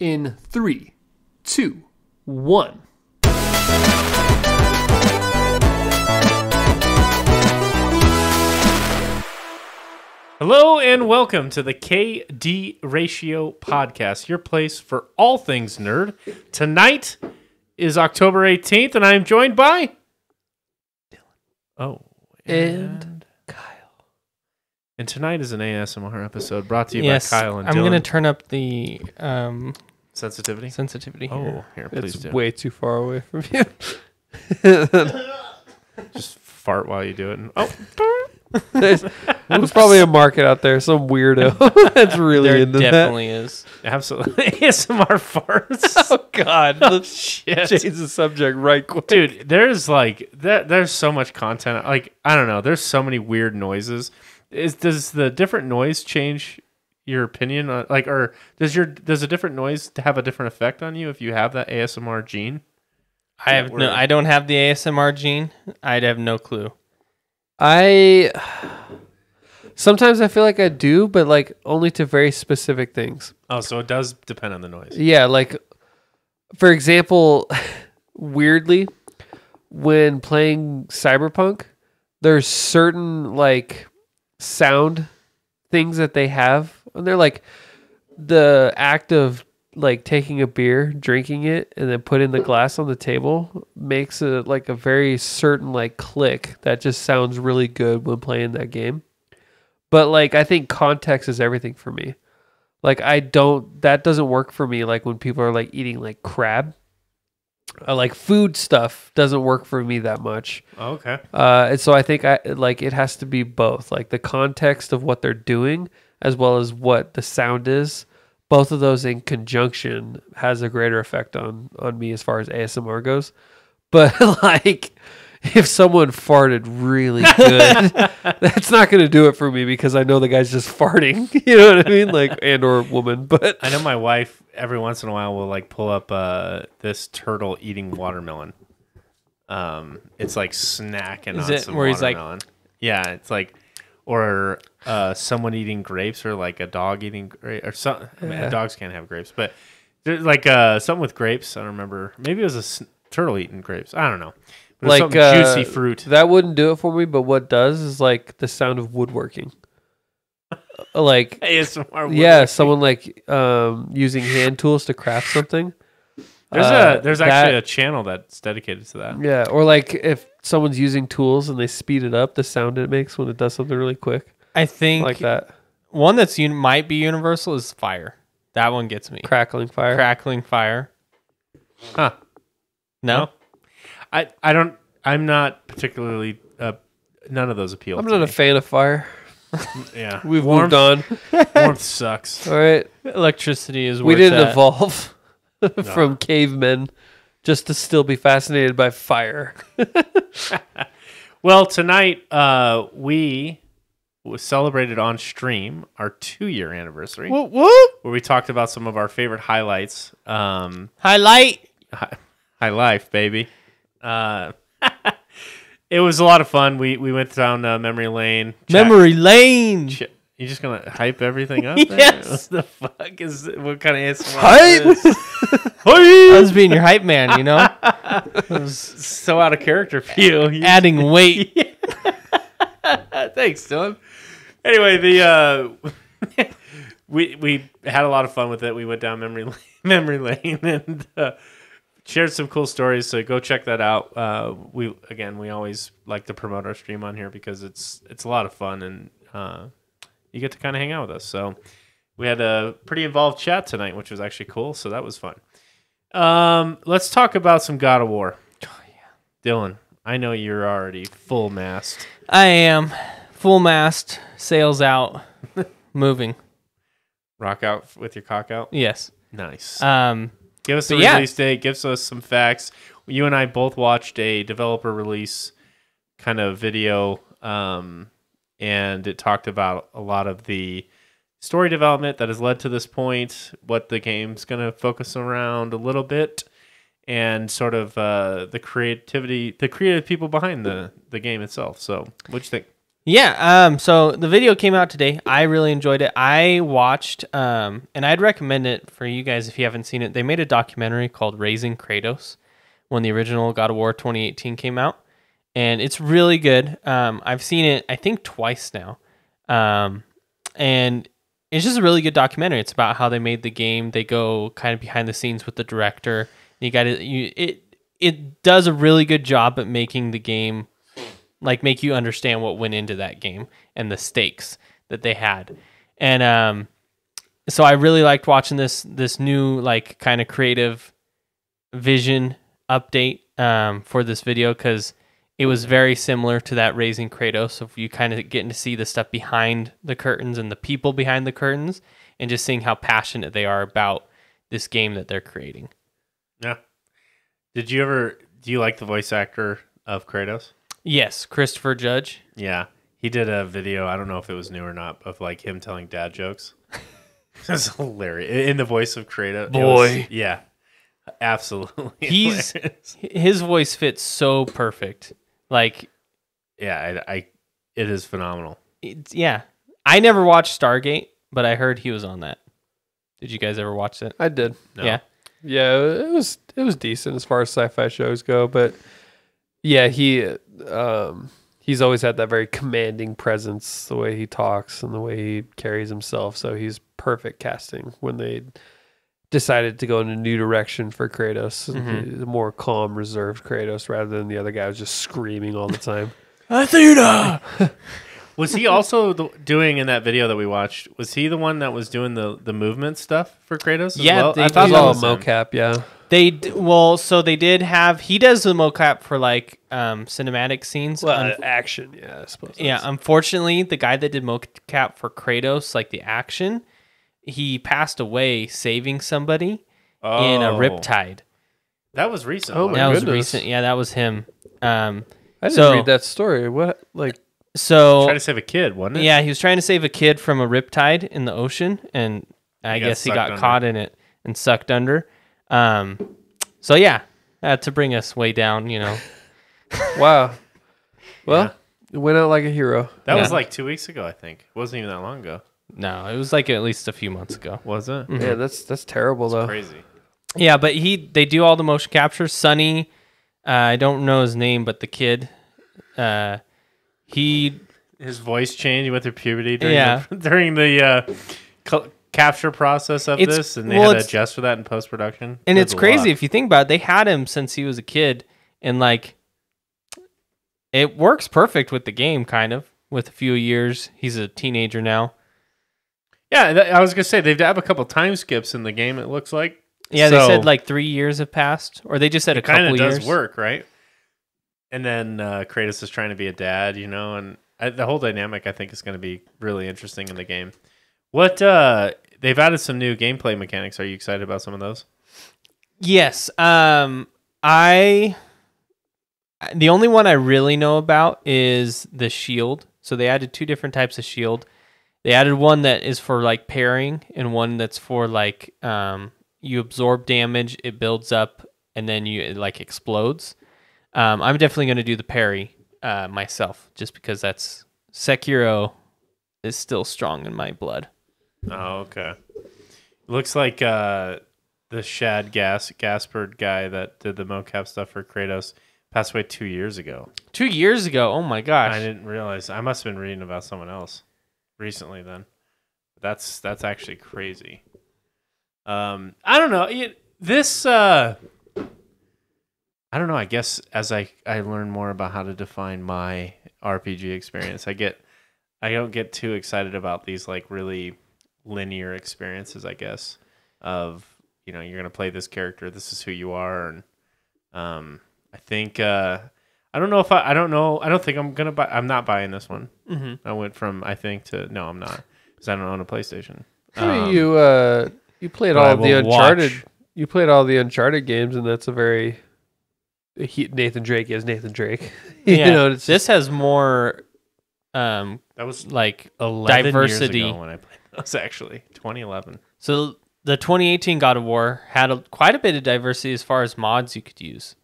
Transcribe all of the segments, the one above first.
in 3, 2, 1. Hello and welcome to the KD Ratio Podcast, your place for all things nerd. Tonight is October 18th, and I am joined by Dylan. Oh, and Kyle. And tonight is an ASMR episode brought to you by Kyle and Dylan. I'm going to turn up the sensitivity. Here. Oh, here, please It's do. way too far away from you. Just fart while you do it. And, oh, There's probably a market out there, some weirdo that's really There into definitely is. absolutely. ASMR farts. that. Oh God! Let's Shit. change the subject right quick. Dude, there's like there's so much content. Like, I don't know, there's so many weird noises. Does the different noise change your opinion on, like, or does a different noise have a different effect on you if you have that ASMR gene? I don't have the ASMR gene. I'd have no clue. Sometimes I feel like I do, but like only to very specific things. Oh, so it does depend on the noise. Yeah, like for example, weirdly, when playing Cyberpunk, there's certain like sound things that they have, and they're like the act of like taking a beer, drinking it, and then putting the glass on the table makes it like a very certain like click that just sounds really good when playing that game. But like I think context is everything for me. Like that doesn't work for me like when people are like eating like crab. Like food stuff doesn't work for me that much. Oh, okay. And so I think it has to be both, like the context of what they're doing as well as what the sound is. Both of those in conjunction has a greater effect on me as far as ASMR goes. But like if someone farted really good, that's not going to do it for me because I know the guy's just farting. You know what I mean? Like, and or woman. But I know my wife every once in a while will like pull up this turtle eating watermelon. It's like snacking Is on it some where he's watermelon. Yeah, it's like, or someone eating grapes, or like a dog eating grapes, or something. I mean, dogs can't have grapes, but there's like something with grapes. I don't remember. Maybe it was a turtle eating grapes. I don't know. But like juicy fruit. That wouldn't do it for me. But what does is like the sound of woodworking. Like ASMR. yeah, someone like using hand tools to craft something. There's actually a channel that's dedicated to that. Yeah, or like if someone's using tools and they speed it up, the sound it makes when it does something really quick, I think like that. one that's might be universal is fire. That one gets me. Crackling fire. Crackling fire. Huh. No? I'm not particularly. None of those appeal. I'm to not me. a fan of fire. Yeah, We've moved on. Warmth sucks. All right, Electricity is we where it's didn't at. evolve from cavemen just to still be fascinated by fire. Well, tonight we celebrated on stream our 2-year anniversary, Whoop, whoop. where we talked about some of our favorite highlights. Highlight. High life, baby. It was a lot of fun. We went down memory lane. Memory lane. You just gonna hype everything up? Yes. What the fuck is what kind of ASMR Hype! is this? I was being your hype man, you know? So out of character for you. Adding weight. Thanks, Dylan. Anyway, the we had a lot of fun with it. We went down memory lane and shared some cool stories. So go check that out. We always like to promote our stream on here because it's a lot of fun, and you get to kind of hang out with us. So we had a pretty involved chat tonight, which was actually cool. So that was fun. Let's talk about some God of War. Oh, yeah. Dylan, I know you're already full mast. I am. Full mast. Sails out. Moving. Rock out with your cock out. Yes. Nice. Give us the release date. Give us some facts. You and I both watched a developer release kind of video, and it talked about a lot of the story development that has led to this point, what the game's going to focus around a little bit, and sort of the creative people behind the game itself. So, what'd you think? Yeah, so the video came out today. I really enjoyed it. I watched, and I'd recommend it for you guys if you haven't seen it. They made a documentary called Raising Kratos when the original God of War 2018 came out, and it's really good. I've seen it, I think, twice now, and it's just a really good documentary. It's about how they made the game. They go kind of behind the scenes with the director. It does a really good job at making the game, like, make you understand what went into that game and the stakes that they had. And so I really liked watching this new, like, kind of creative vision update for this video, because it was very similar to that Raising Kratos. So you kind of getting to see the stuff behind the curtains and the people behind the curtains, and just seeing how passionate they are about this game that they're creating. Yeah. Do you like the voice actor of Kratos? Yes, Christopher Judge. Yeah. He did a video, I don't know if it was new or not, of like him telling dad jokes. It's hilarious. In the voice of Kratos. Boy. Yeah. Absolutely. Hilarious. His voice fits so perfect. Like, yeah, it is phenomenal. Yeah. I never watched Stargate, but I heard he was on that. Did you guys ever watch it? I did. No. Yeah. Yeah, it was decent as far as sci-fi shows go, but yeah, he's always had that very commanding presence, the way he talks and the way he carries himself. So he's perfect casting when they decided to go in a new direction for Kratos, the more calm, reserved Kratos, rather than the other guy who's just screaming all the time. Athena! Was he also doing in that video that we watched? Was he the one that was doing the movement stuff for Kratos? Yeah, as well? they I thought do. that all was him. mocap, yeah. So they did have, he does the mocap for like cinematic scenes. Well, action, yeah, I suppose. Yeah, unfortunately, the guy that did mocap for Kratos, like the action, he passed away saving somebody in a riptide. That was recent. Oh, my That was goodness. recent. Yeah, that was him. I didn't so- read that story. What, like, So Trying to save a kid, wasn't it? yeah, he was trying to save a kid from a riptide in the ocean, and I He got guess he sucked got under. caught in it and sucked under. So yeah, to bring us way down, you know. wow. Well, it went out like a hero. That was Yeah. like 2 weeks ago, I think. It wasn't even that long ago. No, it was like at least a few months ago. Was it? Yeah, that's terrible, though. Crazy. Yeah, but they do all the motion capture. Sonny, I don't know his name, but the kid, he His voice changed. He went through puberty Yeah. during the capture process of It's- this, and they well, had to it's- adjust for that in post production. and it's crazy if you think about it. They had him since he was a kid, and like it works perfect with the game, kind of with a few years. He's a teenager now. Yeah, I was gonna say they've have a couple time skips in the game. It looks like. Yeah, they So, said like 3 years have passed, or they just said a it kind couple of years. does work, right? And then Kratos is trying to be a dad, you know, and the whole dynamic I think is going to be really interesting in the game. What they've added some new gameplay mechanics. Are you excited about some of those? Yes. The only one I really know about is the shield. So they added 2 different types of shield. They added one that is for like parrying, and one that's for like you absorb damage, it builds up, and then it like explodes. I'm definitely going to do the parry myself, just because that's Sekiro is still strong in my blood. Oh, okay. Looks like the Shad Gaspard guy that did the mocap stuff for Kratos passed away 2 years ago. 2 years ago, oh my gosh. I didn't realize. I must have been reading about someone else recently. Then that's actually crazy. I don't know. I don't know. I guess as I learn more about how to define my RPG experience, I don't get too excited about these like really linear experiences. I guess of you're gonna play this character. This is who you are, and I think I don't know if I don't know. I don't think I'm gonna buy. I'm not buying this one. Mm-hmm. I went from I think to no, I'm not because I don't own a PlayStation. You played but I all the will Uncharted. watch. You played all the Uncharted games, and that's a very Nathan Drake is Nathan Drake. Yeah, it's this has more That was like 11 diversity. years ago when I played those. Actually, 2011. So the 2018 God of War had quite a bit of diversity as far as mods you could use.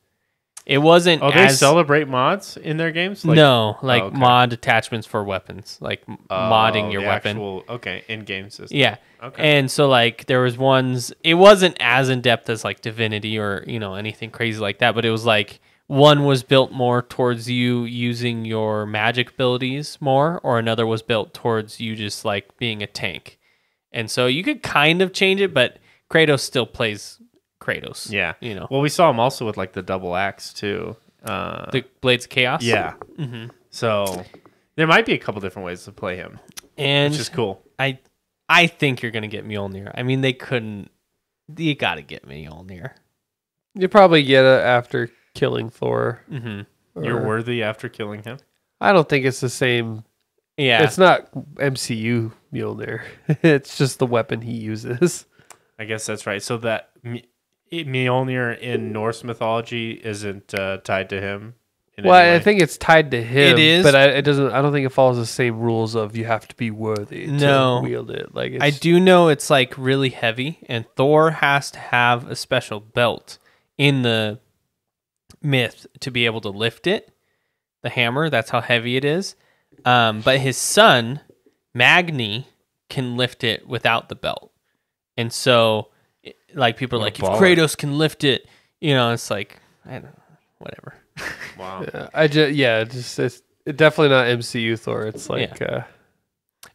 It wasn't Oh, they as celebrate mods in their games? no, like okay. mod attachments for weapons, like modding your the weapon. Actual, okay, in-game system. Yeah. Okay. And so like there was ones, it wasn't as in depth as like Divinity or, anything crazy like that, but it was like one was built more towards you using your magic abilities more, or another was built towards you just like being a tank. And so you could kind of change it, but Kratos still plays Kratos. Yeah. You know. Well, we saw him also with like the double axe too. The Blades of Chaos. Yeah. Mm-hmm. So there might be a couple different ways to play him, And which is cool. I think you're gonna get Mjolnir. I mean, they couldn't. You got to get Mjolnir. You probably get it after killing Thor. Mm-hmm. You're Or- worthy after killing him. I don't think it's the same. Yeah. It's not MCU Mjolnir. It's just the weapon he uses. I guess that's right. So that Mjolnir in Norse mythology isn't tied to him. In Well, any way? I think it's tied to him. It is. but it doesn't. I don't think it follows the same rules of you have to be worthy No. to wield it. Like it's, I do know it's like really heavy, and Thor has to have a special belt in the myth to be able to lift it. The hammer, that's how heavy it is. But his son, Magni, can lift it without the belt. And so, like, people are What like, a if baller. Kratos can lift it, it's like, I don't know, whatever. Wow. it's definitely not MCU Thor. It's like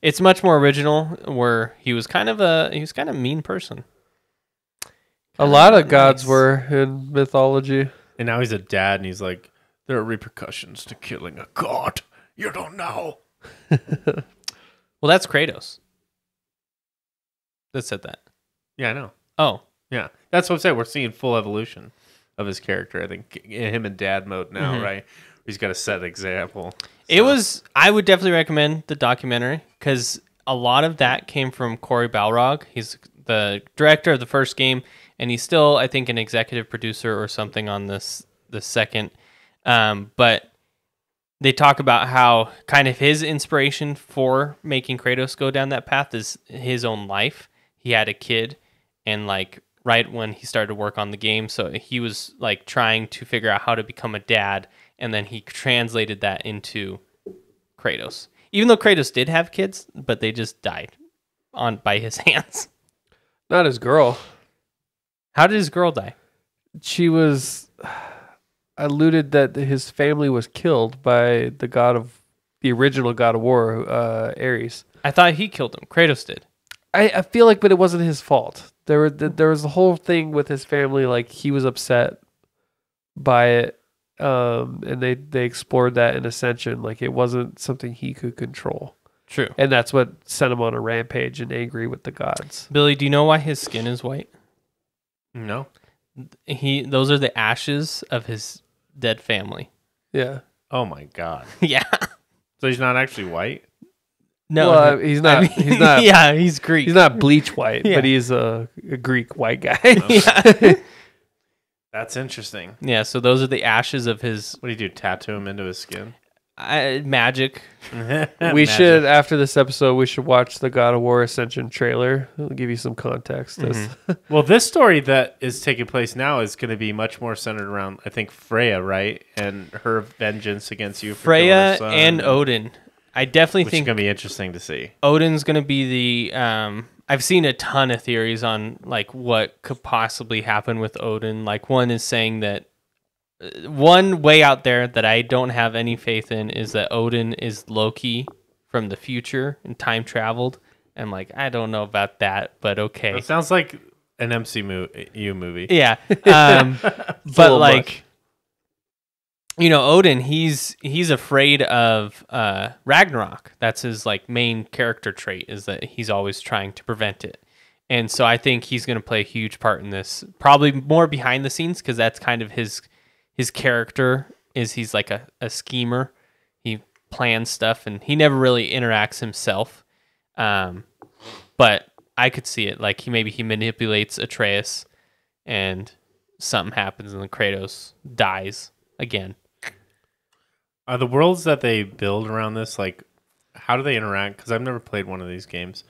It's much more original, where he was kind of a mean person. a lot of Nice. gods were in mythology. And now he's a dad, and he's like, there are repercussions to killing a god. You don't know. Well, that's Kratos that said that. Yeah, I know. Oh, Yeah, that's what I'm saying. We're seeing full evolution of his character. I think him in dad mode now, Mhm. right? He's got to set example. I would definitely recommend the documentary because a lot of that came from Corey Balrog. He's the director of the first game, and he's still, I think, an executive producer or something on the second. But they talk about how kind of his inspiration for making Kratos go down that path is his own life. He had a kid, and like right when he started to work on the game, so he was like trying to figure out how to become a dad, and then he translated that into Kratos. Even though Kratos did have kids, but they just died by his hands. Not his girl. How did his girl die? She was alluded that his family was killed by the original God of War, Ares. I thought he killed him. Kratos did. I feel like, but it wasn't his fault. There was the whole thing with his family, like he was upset by it, and they explored that in Ascension. Like it wasn't something he could control, True. and that's what sent him on a rampage and angry with the gods. Billy, do you know why his skin is white? No. Those are the ashes of his dead family. Yeah, Oh my god. Yeah. So he's not actually white. No, well, he's not. He's not. Yeah, he's Greek. He's not bleach white, Yeah. but he's a Greek white guy. Yeah. That's interesting. Yeah, so those are the ashes of his What do you do? Tattoo him into his skin? magic. We should, after this episode, we should watch the God of War Ascension trailer. It'll give you some context. Well, this story that is taking place now is going to be much more centered around, I think, Freya, right, and her vengeance against you. For killing her Freya son, and Odin. I definitely which is think going to be interesting to see. Odin's going to be the I've seen a ton of theories on like what could possibly happen with Odin. Like one is saying that one way out there that I don't have any faith in is that Odin is Loki from the future and time traveled. And like I don't know about that, but okay. It sounds like an MCU movie. Yeah. But little like much. Odin, he's afraid of Ragnarok. That's his like main character trait, is that he's always trying to prevent it. And so I think he's going to play a huge part in this, probably more behind the scenes, because that's kind of his character, is he's like a schemer. He plans stuff and he never really interacts himself. But I could see it, like he manipulates Atreus and something happens and then Kratos dies again. Are the worlds that they build around this, like, how do they interact? Because I've never played one of these games.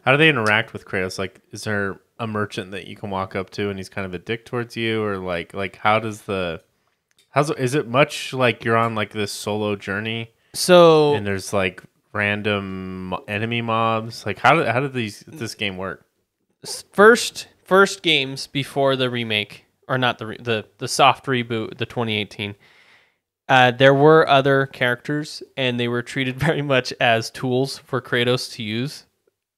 How do they interact with Kratos? Like, is there a merchant that you can walk up to and he's kind of a dick towards you? Or, like how does the Is it much like you're on like this solo journey So and there's like random enemy mobs? Like how did this game work? first games before the remake, or not the soft reboot, the 2018. There were other characters, and they were treated very much as tools for Kratos to use.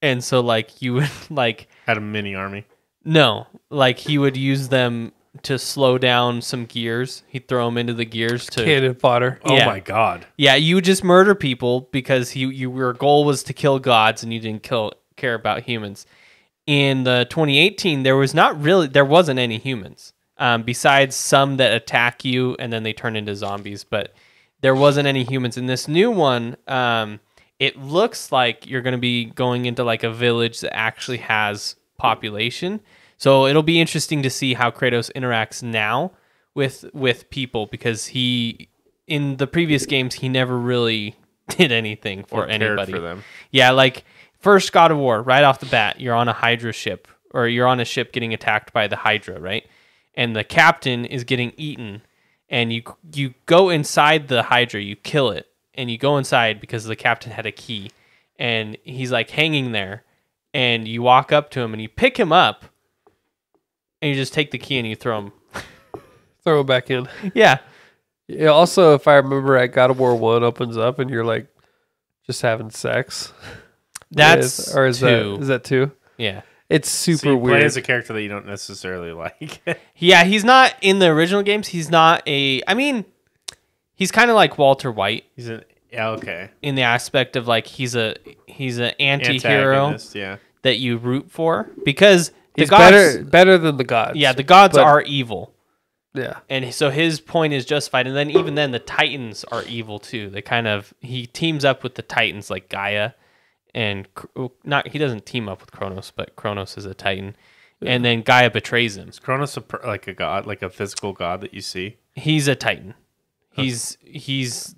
And so, like, you would like Had a mini army. no, like he would use them to slow down some gears. He'd throw them into the gears to Cannon fodder. Oh Yeah. my god. Yeah, you would just murder people because your goal was to kill gods and you didn't care about humans. In the 2018, there wasn't any humans besides some that attack you and then they turn into zombies. But there wasn't any humans in this new one. It looks like you're going to be going into like a village that actually has population. So it'll be interesting to see how Kratos interacts now with people, because in the previous games he never really did anything for Or cared anybody. for them. Yeah, like first God of War, right off the bat, you're on a Hydra ship, or you're on a ship getting attacked by the Hydra, right? And the captain is getting eaten, and you go inside the Hydra, you kill it, and you go inside because the captain had a key, and he's like hanging there, and you walk up to him and you pick him up, and you just take the key and you throw him. Throw it back in. Yeah. Yeah, also, if I remember right, God of War 1 opens up and you're like just having sex. That's or is two. that 2? Yeah. It's So super you play weird. as a character that you don't necessarily like. Yeah, he's not in the original games. He's not he's kind of like Walter White Okay. in the aspect of like he's an anti-hero Antagonist, yeah. that you root for, because the He's gods, better than the gods. yeah, the gods but- are evil. Yeah. And so his point is justified. And then even then the Titans are evil too. He teams up with the Titans like Gaia, and he doesn't team up with Kronos, but Kronos is a Titan. Yeah. And then Gaia betrays him. Is Kronos like a god, like a physical god that you see? He's a Titan. He's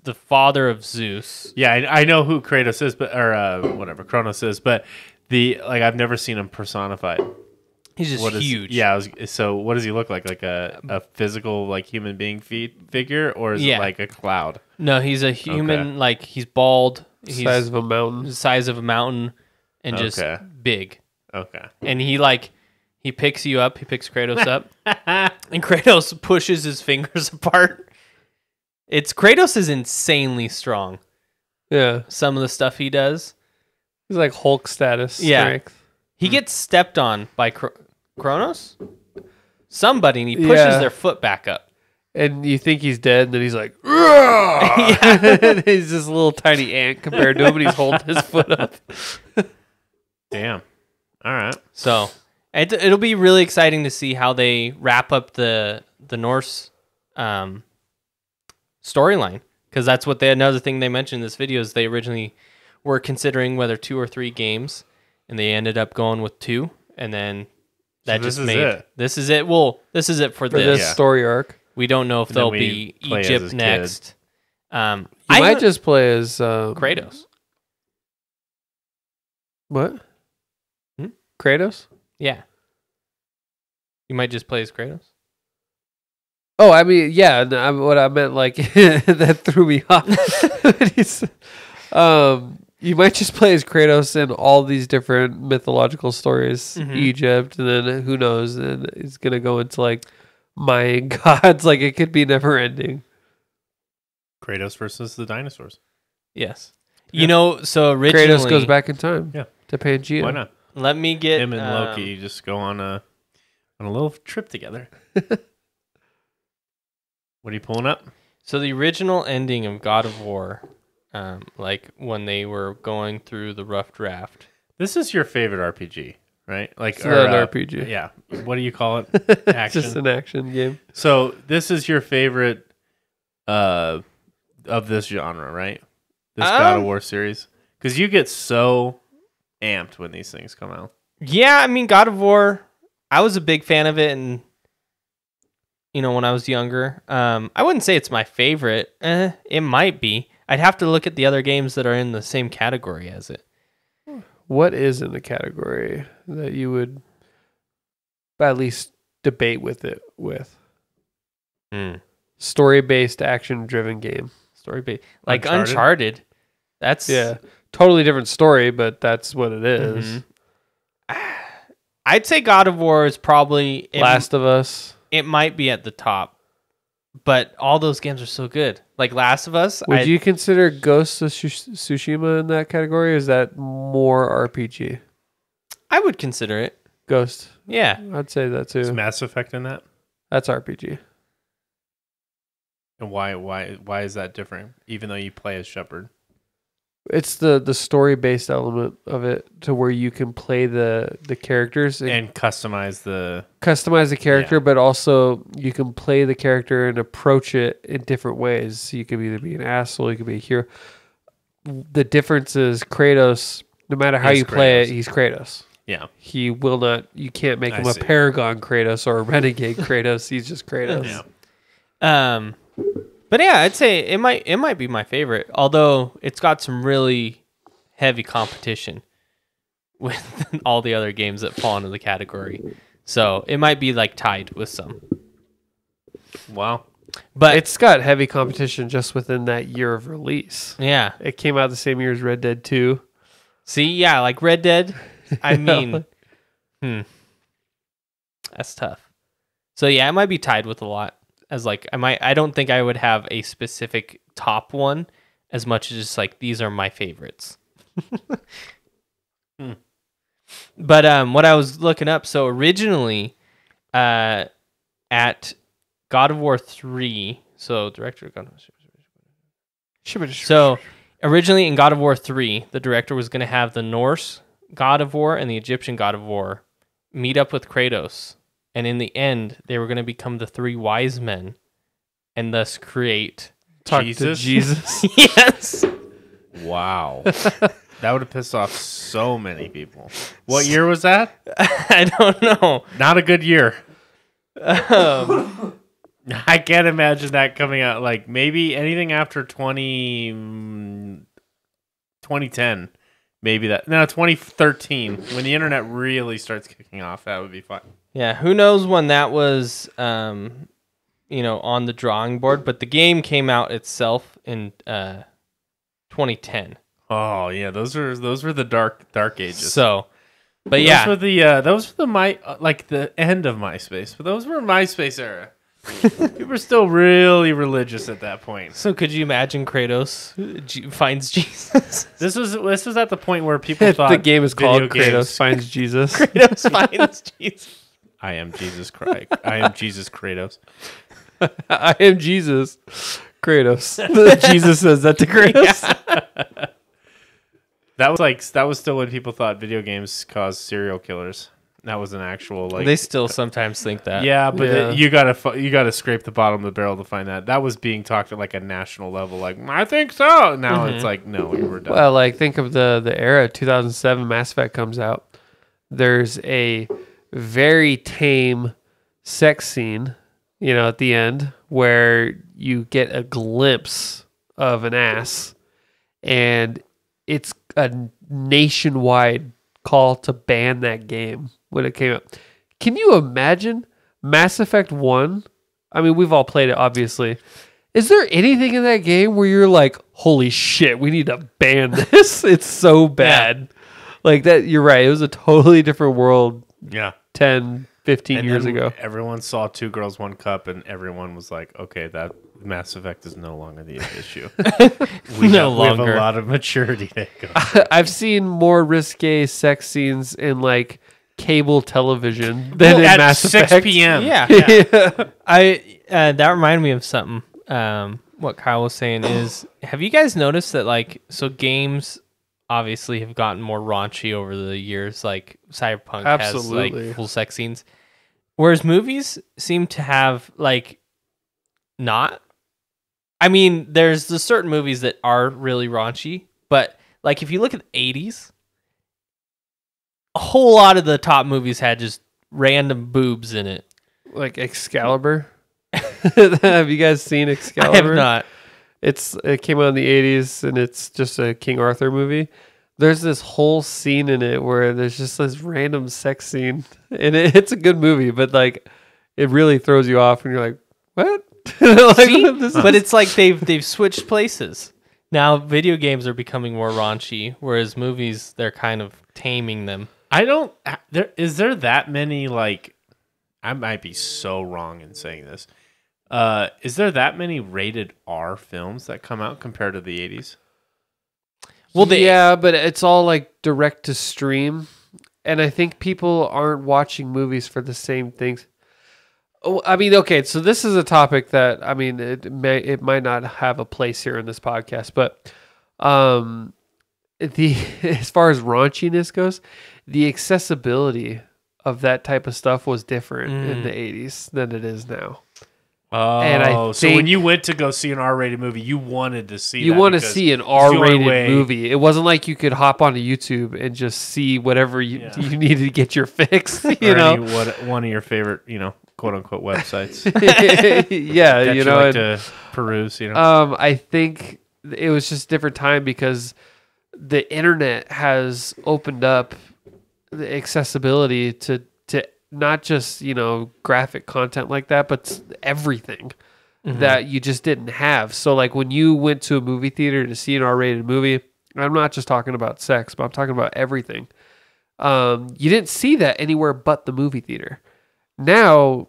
the father of Zeus. Yeah, I know who Kratos is, whatever Kronos is, but I've never seen him personified. He's just huge. So what does he look like? Like a physical, like human being figure, or is it like a cloud? No, he's a human. Like he's bald. He's Size of a mountain. the size of a mountain, and just big. Okay. And he picks you up. He picks Kratos up, and Kratos pushes his fingers apart. Kratos is insanely strong. Yeah. Some of the stuff he does. He's like Hulk status. Yeah. Strength. He gets stepped on by Kronos. Somebody, and he pushes their foot back up. And you think he's dead, and then he's like, yeah. He's this little tiny ant compared to him, and he's holding his foot up. Damn. All right. So it'll be really exciting to see how they wrap up the Norse storyline, because that's what another thing they mentioned in this video is they originally were considering whether 2 or 3 games, and they ended up going with 2, and then that this just is made it. This is it. Well, this is it for For this Yeah. story arc. We don't know if And then there'll we be play as Egypt his next. You might just play as... Kratos. What? Hmm? Kratos? Yeah. You might just play as Kratos. Oh, I mean, yeah. What I meant, like, that threw me off. You might just play as Kratos in all these different mythological stories, Mhm. Egypt, and then who knows? And it's gonna go into like Mayan gods. Like it could be never ending. Kratos versus the dinosaurs. Yes. Yeah. You know, so originally... Kratos goes back in time. Yeah. To Pangea. Why not? Let me get... Him and Loki just go on a little trip together. What are you pulling up? So the original ending of God of War, like when they were going through the rough draft... This is your favorite RPG, right? Like It's not an RPG. Yeah. What do you call it? It's Action. just an action game. So this is your favorite of this genre, right? This God of War series, because you get so amped when these things come out. Yeah, I mean, God of War, I was a big fan of it, and when I was younger. I wouldn't say it's my favorite. It might be. I'd have to look at the other games that are in the same category as it. What is in the category that you would at least debate with it with? story-based action-driven game. Story based, like Uncharted? Uncharted. That's Yeah, totally different story, but that's what it is. Mhm. I'd say God of War is probably Last of Us. It might be at the top, but all those games are so good. Like Last of Us. Would you consider Ghost of Tsushima in that category? Or is that more RPG? I would consider it. Ghost. Yeah. I'd say that Is too. Mass Effect in that? That's RPG. And why is that different? Even though you play as Shepard. It's the story based element of it to where you can play the characters and And customize the customize the character, Yeah. but also you can play the character and approach it in different ways. You can either be an asshole, you can be a hero. The difference is Kratos, no matter how He's you play it, Kratos. he's Kratos. yeah. He will not, you can't make I him a see. Paragon Kratos or a Renegade Kratos. He's just Kratos. Yeah. But yeah, I'd say it might be my favorite. Although it's got some really heavy competition with all the other games that fall into the category. So it might be like tied with some. Wow. But It's got heavy competition just within that year of release. yeah. It came out the same year as Red Dead 2. See, yeah, like Red Dead. I mean, that's tough. So yeah, it might be tied with a lot. As like I don't think I would have a specific top one as much as just like these are my favorites. But what I was looking up, so originally at God of War 3, so director of God of War. So originally in God of War 3, the director was going to have the Norse God of War and the Egyptian God of War meet up with Kratos. And in the end, they were going to become the three wise men and thus create. Talk Jesus? to Jesus. Yes. Wow. That would have pissed off so many people. What year was that? I don't know. Not a good year. I can't imagine that coming out. Like maybe anything after 2010. Maybe that. No, 2013. When the internet really starts kicking off, that would be fun. Yeah, who knows when that was, on the drawing board, but the game came out itself in 2010. Oh yeah, those were the dark ages. So, but those yeah, were the the end of MySpace. But those were MySpace era. People were still really religious at that point. so could you imagine Kratos finds Jesus? This was at the point where people thought The game is called video Kratos games- Finds Jesus. Kratos finds Jesus. I am Jesus Christ. I am Jesus Kratos. I am Jesus. Kratos. Jesus says that to Kratos. That was still when people thought video games caused serial killers. That was an actual They still sometimes think that. yeah, but Yeah. you gotta scrape the bottom of the barrel to find that. That was being talked at like a national level. Like I think so. Now it's like no, you were done. Well, like think of the era 2007 Mass Effect comes out. There's a very tame sex scene, at the end where you get a glimpse of an ass, and it's a nationwide call to ban that game when it came out. Can you imagine Mass Effect 1? I mean, we've all played it, obviously. Is there anything in that game where you're like, holy shit, we need to ban this? It's so bad. Like that, you're right. It was a totally different world yeah. 10, 15 And years then ago. everyone saw Two Girls, One Cup, and everyone was like, okay, that Mass Effect is no longer the issue. we No have a longer. lot of maturity to go. I've seen more risque sex scenes in like cable television than in At Mass 6 Effect. p.m. Yeah. Yeah. That reminded me of something. What Kyle was saying is, have you guys noticed that so games obviously have gotten more raunchy over the years? Like Cyberpunk Absolutely. has full sex scenes, whereas movies seem to have not. I mean, there's the certain movies that are really raunchy, but if you look at the 80s, a whole lot of the top movies had just random boobs in it. Like Excalibur. Have you guys seen Excalibur? I have not. It came out in the 80s and it's just a King Arthur movie. There's this whole scene in it where there's just this random sex scene, and it's a good movie, but it really throws you off and you're like, what? Like, See? this- But it's like they've switched places. Now video games are becoming more raunchy, whereas movies they're kind of taming them. I don't. Is there that many like? I might be so wrong in saying this. Is there that many rated R films that come out compared to the 80s? Well, yeah, but it's all like direct to stream, and I think people aren't watching movies for the same things. Oh, I mean, okay, so this is a topic that I mean, it might not have a place here in this podcast, but the as far as raunchiness goes, the accessibility of that type of stuff was different in the 80s than it is now. Oh, And I so when think- you went to go see an R-rated movie, you wanted to see. You that want to because see an it's the only R-rated way- movie. It wasn't like you could hop onto YouTube and just see whatever you needed to get your fix. You or know, one of your favorite, quote unquote websites yeah, that you you know. like and, to peruse. You know, I think it was just a different time because the internet has opened up the accessibility to not just graphic content like that, but everything that you just didn't have. So like when you went to a movie theater to see an R-rated movie, I'm not just talking about sex, but I'm talking about everything. You didn't see that anywhere but the movie theater. Now,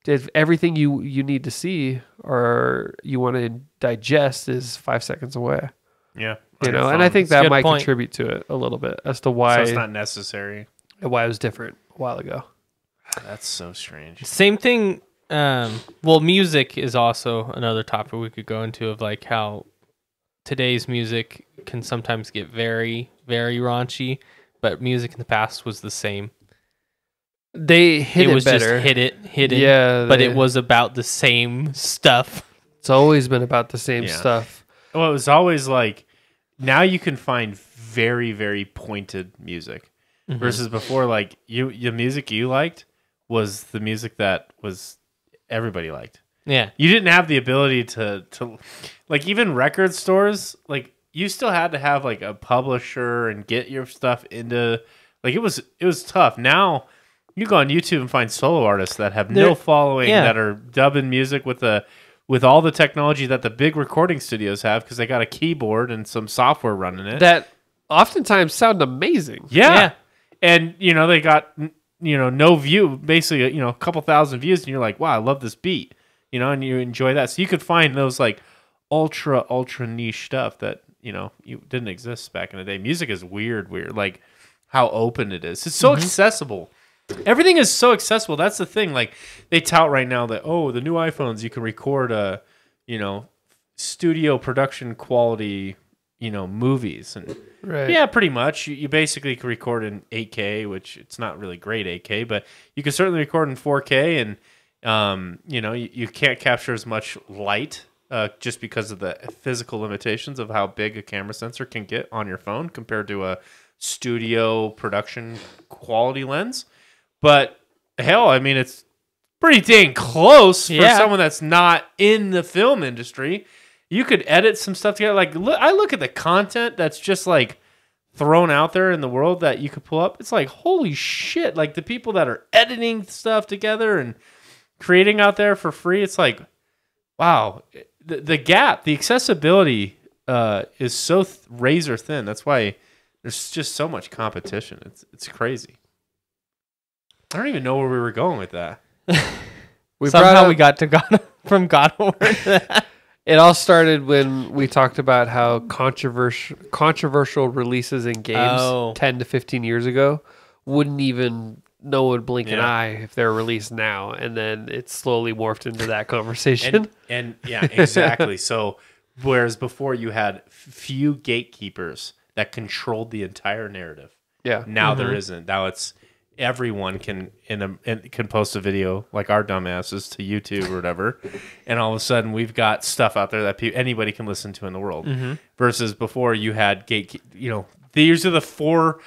if everything you need to see or you want to digest is 5 seconds away. yeah, You on know, your and I phone. think It's a that good might point. contribute to it a little bit as to so why it's not necessary. it was different a while ago. That's so strange. Same thing. Well, music is also another topic we could go into of like how today's music can sometimes get very, very raunchy, but music in the past was the same. They hit it it was better. just hidden. Yeah, but it was about the same stuff. It's always been about the same Yeah. stuff. Well, it was always like now you can find very, very pointed music versus before. Like the music you liked was the music that was everybody liked. Yeah. You didn't have the ability to like even record stores, like you still had to have like a publisher and get your stuff into like it was tough. Now you go on YouTube and find solo artists that have no They're- following yeah. that are dubbing music with all the technology that the big recording studios have because they got a keyboard and some software running it. That oftentimes sound amazing. Yeah. And they got no view, basically, a couple thousand views and you're like, "Wow, I love this beat." And you enjoy that. So you could find those like ultra niche stuff that, you didn't exist back in the day. Music is weird, like how open it is. It's so accessible. Everything is so accessible. That's the thing. Like they tout right now that the new iPhones you can record studio production quality, movies and Right. yeah, pretty much. You basically can record in 8K, which it's not really great 8K, but you can certainly record in 4K and you can't capture as much light just because of the physical limitations of how big a camera sensor can get on your phone compared to a studio production quality lens. But hell, I mean, it's pretty dang close for Yeah. someone that's not in the film industry. You could edit some stuff together. Like, I look at the content that's just like thrown out there in the world that you could pull up. It's like, holy shit. Like the people that are editing stuff together and creating out there for free. It's like, wow, the gap, the accessibility is so razor thin. That's why there's just so much competition. It's crazy. I don't even know where we were going with that. Somehow we got to God from God of War. It all started when we talked about how controversial releases in games Oh. 10 to 15 years ago wouldn't even no one would blink an Yeah. eye if they're released now, and then it slowly morphed into that conversation. And yeah, exactly. So whereas before you had few gatekeepers that controlled the entire narrative. Yeah. Now there isn't. Now it's everyone can can post a video like our dumbasses to YouTube or whatever, and all of a sudden we've got stuff out there that anybody can listen to in the world. Versus before you had these are the four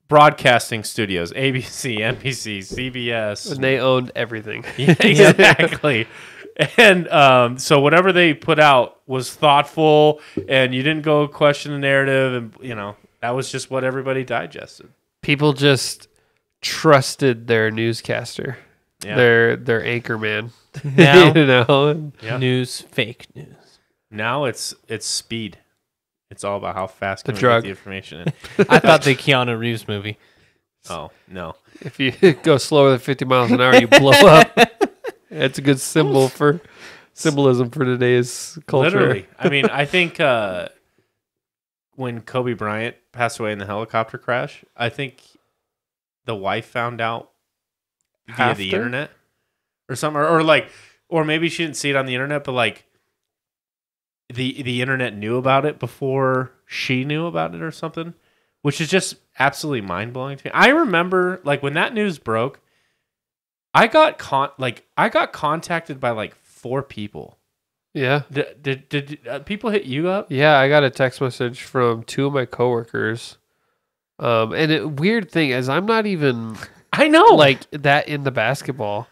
broadcasting studios: ABC, NBC, CBS. And they owned everything. Yeah, exactly. And so whatever they put out was thoughtful, and you didn't go question the narrative, and that was just what everybody digested. People just trusted their newscaster. Yeah. their anchor man. Now, You know, Yeah. news, fake news. Now it's speed. It's all about how fast The can we drug. get the information in. I thought the Keanu Reeves movie. Oh no. if you go slower than 50 miles an hour, you blow up. It's a good symbolism for today's culture. Literally. I mean, I think when Kobe Bryant passed away in the helicopter crash, I think the wife found out via the After? internet or something, or maybe she didn't see it on the internet, but like the internet knew about it before she knew about it or something, which is just absolutely mind blowing to me. I remember like when that news broke, I got contacted by like 4 people. Yeah. Did people hit you up? Yeah, I got a text message from 2 of my coworkers. And a weird thing is I'm not even I know. like that into basketball,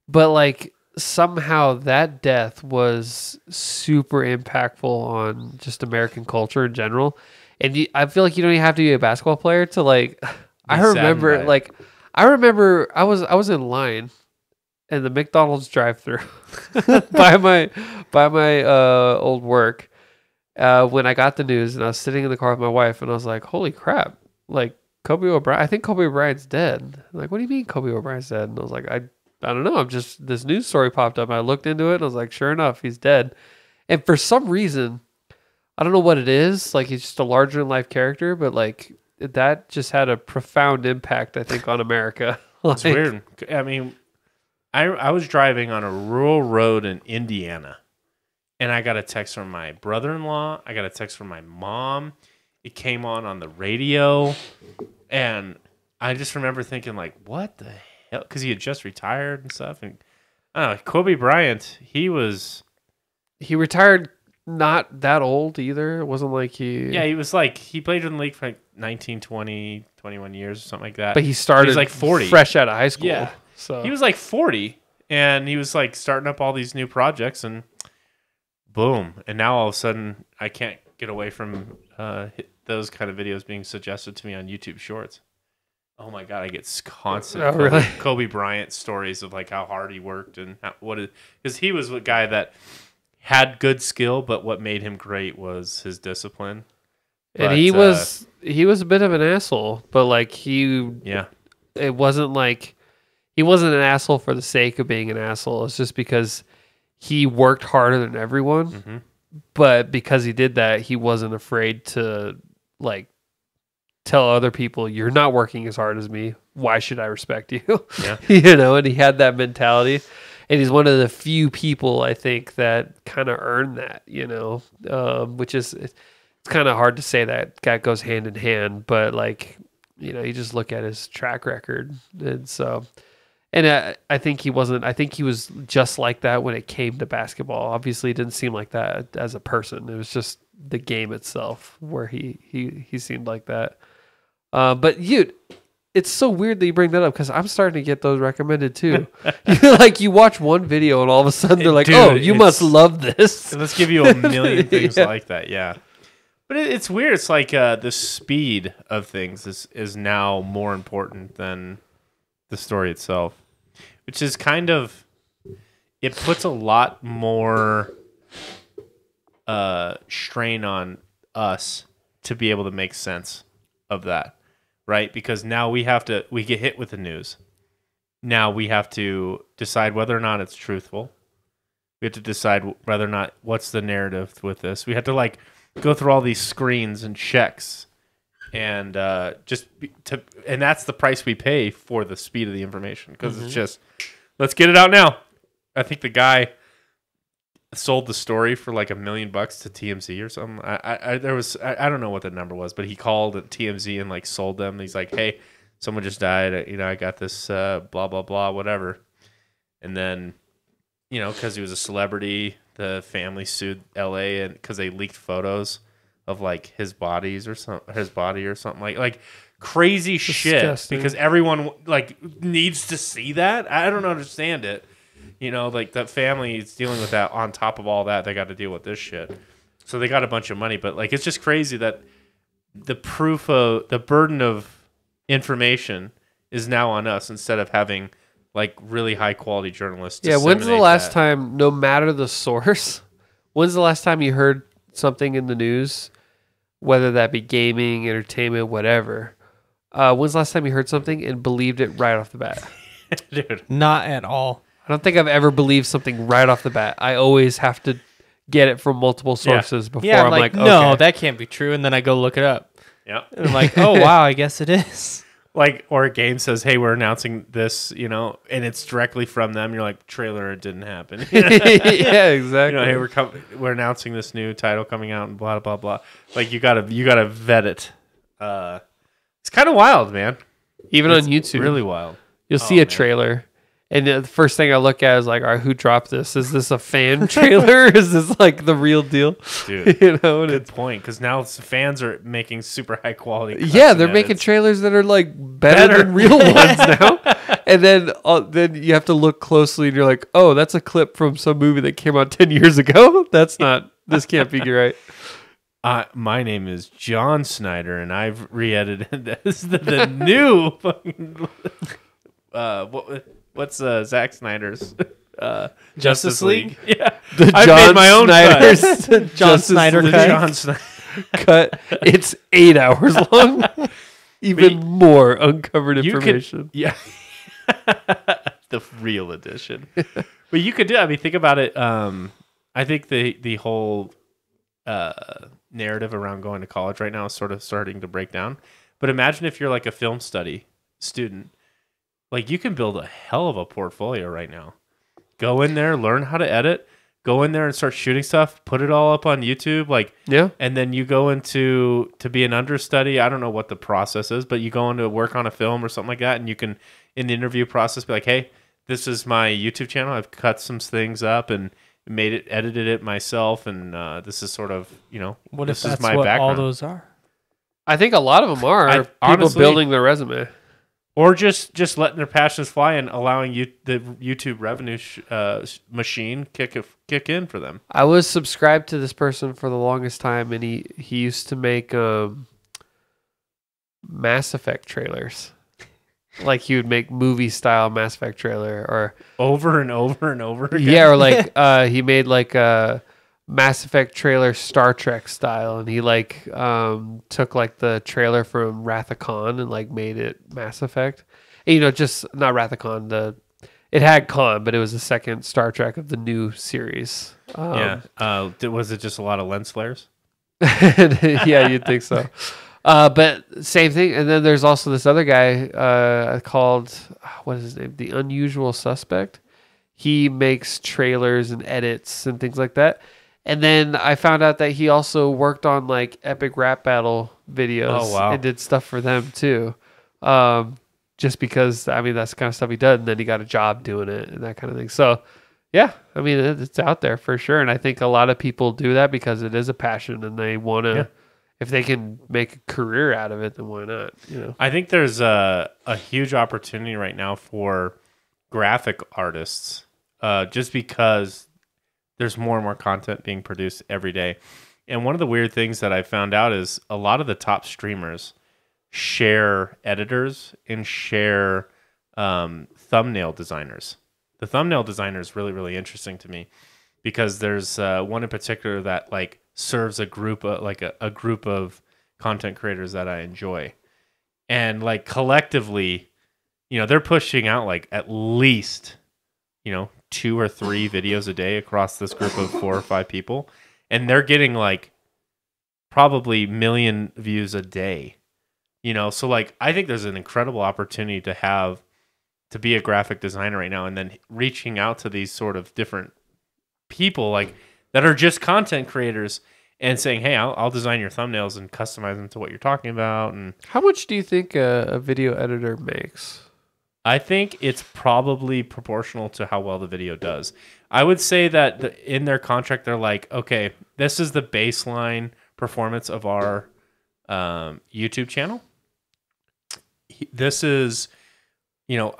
but like somehow that death was super impactful on just American culture in general. And I feel like you don't even have to be a basketball player to like. I saddened by remember it. like I remember I was in line in the McDonald's drive-thru by my old work when I got the news, and I was sitting in the car with my wife, and I was like, "Holy crap!" Like Kobe O'Brien. I think Kobe Bryant's dead. Like, what do you mean Kobe O'Brien's dead? And I was like, I don't know. I'm just this news story popped up. And I looked into it, and I was like, sure enough, he's dead. And for some reason, I don't know what it is. Like, he's just a larger than life character, but like that just had a profound impact, I think, on America. It's weird. I mean, I was driving on a rural road in Indiana, and I got a text from my brother-in-law. I got a text from my mom. It came on the radio, and I just remember thinking, like, what the hell? Because he had just retired and stuff. And I don't know, Kobe Bryant, he retired not that old either. It wasn't like he was like, he played in the league for like 19, 20, 21 years or something like that. but he started He's like 40. fresh out of high school. Yeah. So He was like 40, and he was like starting up all these new projects, and boom. And now all of a sudden, I can't get away from those kind of videos being suggested to me on YouTube Shorts. Oh my God, I get constant Oh, really? Kobe Bryant stories of like how hard he worked and because he was a guy that had good skill, but what made him great was his discipline. and But, he was a bit of an asshole, but like yeah. it wasn't like he wasn't an asshole for the sake of being an asshole. It's just because he worked harder than everyone. Mm-hmm. But because he did that, he wasn't afraid to like tell other people, "You're not working as hard as me. Why should I respect you?" Yeah. You know, and he had that mentality. And he's one of the few people I think that kind of earned that, you know, which is it's kind of hard to say that goes hand in hand, but like, you know, you just look at his track record, and so. And I think he wasn't. I think he was just like that when it came to basketball. Obviously, it didn't seem like that as a person. It was just the game itself where he seemed like that. But it's so weird that you bring that up because I'm starting to get those recommended too. Like you watch one video and all of a sudden they're like, Dude, "Oh, you must it's- love this." Let's give you a million things Yeah. like that. Yeah. But it's weird. It's like the speed of things is now more important than the story itself, which is kind of, it puts a lot more strain on us to be able to make sense of that, right? Because now we get hit with the news. Now we have to decide whether or not it's truthful. We have to decide whether or not what's the narrative with this. We have to like go through all these screens and checks, and and that's the price we pay for the speed of the information because it's just let's get it out now. I think the guy sold the story for like $1 million to TMZ or something. I don't know what the number was, but he called at TMZ and like sold them. He's like, hey, someone just died. You know, I got this blah blah blah whatever, and then. You know, because he was a celebrity, the family sued LA and because they leaked photos of like his body or something like crazy shit. Disgusting. Because everyone like needs to see that. I don't understand it. You know, like the family is dealing with that. On top of all that, they got to deal with this shit. So they got a bunch of money, but like it's just crazy that the burden of information is now on us instead of having like really high quality journalists. Yeah, when's the disseminate last that. time, no matter the source, when's the last time you heard something in the news, whether that be gaming, entertainment, whatever? When's the last time you heard something and believed it right off the bat? Dude, Not at all. I don't think I've ever believed something right off the bat. I always have to get it from multiple sources before Yeah, I'm like, no, okay. that can't be true. And then I go look it up. yeah. And I'm like, oh, wow, I guess it is. Like, or a game says, "Hey, we're announcing this," and it's directly from them. You're like, "Trailer, it didn't happen." Yeah, exactly. Hey, we're announcing this new title coming out, and blah blah blah. Like, you gotta vet it. It's kind of wild, man. Even It's on YouTube, really wild. you'll see a man. trailer, and the first thing I look at is like, all right, who dropped this? Is this a fan trailer? Is this like the real deal? Dude. And Good it's, point, because now fans are making super high quality. cuts yeah, and they're making edits. trailers that are like better than real ones now. And then you have to look closely, and you're like, oh, that's a clip from some movie that came out 10 years ago. That's not. This can't be right. My name is John Snyder, and I've re-edited this. The new fucking. What's Zack Snyder's Justice League? Yeah, The I've made my own Snyder's cut. Justice Snyder League The cut. John Snyder. cut. It's 8 hours long. Even more uncovered You could- information. Yeah, the real edition. But you could do. I mean, think about it. I think the whole narrative around going to college right now is sort of starting to break down. But imagine if you're like a film study student, like you can build a hell of a portfolio right now. Go in there, learn how to edit. Go in there and start shooting stuff. Put it all up on YouTube, like. Yeah. And then you go into to be an understudy. I don't know what the process is, but you go into work on a film or something like that, and you can in the interview process be like, "Hey, this is my YouTube channel. I've cut some things up and edited it myself, and this is sort of What this if is that's my what background." all those are? I think a lot of them are I- people honestly- building their resume. Or just letting their passions fly and allowing the YouTube revenue machine kick in for them. I was subscribed to this person for the longest time, and he used to make Mass Effect trailers. Like he would make movie style Mass Effect trailer, or Over and over and over again. yeah, or like he made like a Mass Effect trailer Star Trek style, and he like took like the trailer from Wrath of Khan and like made it Mass Effect. And, just not Wrath of Khan. It had Khan, but it was the second Star Trek of the new series. Yeah. Was it just a lot of lens flares? Yeah, you'd think so. But same thing. And then there's also this other guy called, what is his name? The Unusual Suspect. He makes trailers and edits and things like that. And then I found out that he also worked on like epic rap battle videos. Oh, wow. And did stuff for them too. Just because, I mean, that's the kind of stuff he does. And then he got a job doing it and that kind of thing. So, yeah, I mean, it's out there for sure. And I think a lot of people do that because it is a passion and they want to, if they can make a career out of it, then why not? I think there's a huge opportunity right now for graphic artists, just because there's more and more content being produced every day. And one of the weird things that I found out is a lot of the top streamers share editors and share thumbnail designers. The thumbnail designer is really, really interesting to me because there's one in particular that like serves a group a group of content creators that I enjoy. And like collectively, they're pushing out like at least, 2 or 3 videos a day across this group of 4 or 5 people. And they're getting like probably million views a day, So like, I think there's an incredible opportunity to be a graphic designer right now. And then reaching out to these sort of different people like that are just content creators and saying, hey, I'll design your thumbnails and customize them to what you're talking about. And How much do you think a video editor makes? I think it's probably proportional to how well the video does. I would say that in their contract, they're like, okay, this is the baseline performance of our YouTube channel. This is,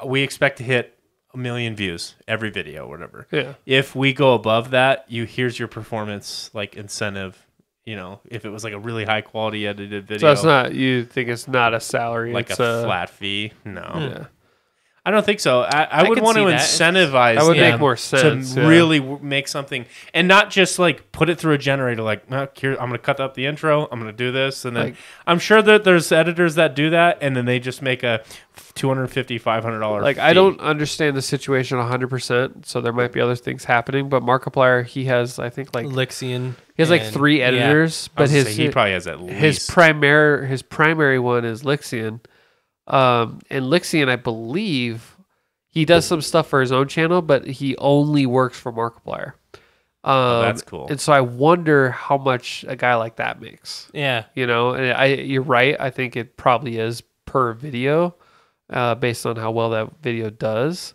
we expect to hit 1 million views every video, whatever. Yeah. If we go above that, here's your performance like incentive. If it was like a really high quality edited video, So it's not, you think it's not a salary. like it's a flat fee. No. Yeah. I don't think so. I would could want to see that. incentivize That would them make more sense. to really make something, and not just like put it through a generator. Like, here, I'm going to cut up the intro. I'm going to do this, and then Like- I'm sure that there's editors that do that, and then they just make a $250, $500. Like, I don't understand the situation 100%, so there might be other things happening. But Markiplier, he has, I think, like Lixian. he has like and- 3 yeah. editors, but He probably has at least his primary one is Lixian. And Lixian, I believe, he does some stuff for his own channel, but he only works for Markiplier. that's cool. And so I wonder how much a guy like that makes. Yeah. You know, and you're right. I think it probably is per video, based on how well that video does.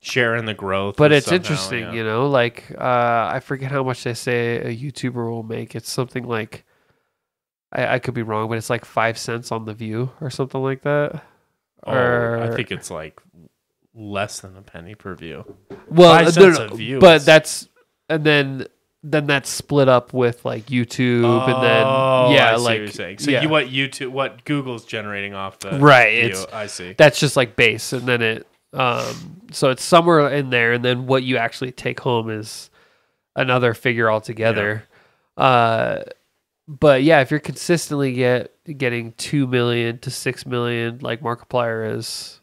sharing the growth. But of it's somehow, interesting, yeah. you know, like I forget how much they say a YouTuber will make. It's something like I could be wrong, but it's like 5 cents on the view or something like that. Oh, I think it's like less than a penny per view. Well, 5 cents a view but is- that's and then that's split up with like YouTube and then I yeah, see like what you're saying. So yeah. what Google's generating off the Right, view. it's- I see. That's just like base, and then it so it's somewhere in there, and then what you actually take home is another figure altogether. But yeah, if you're consistently getting 2 million to 6 million like Markiplier is,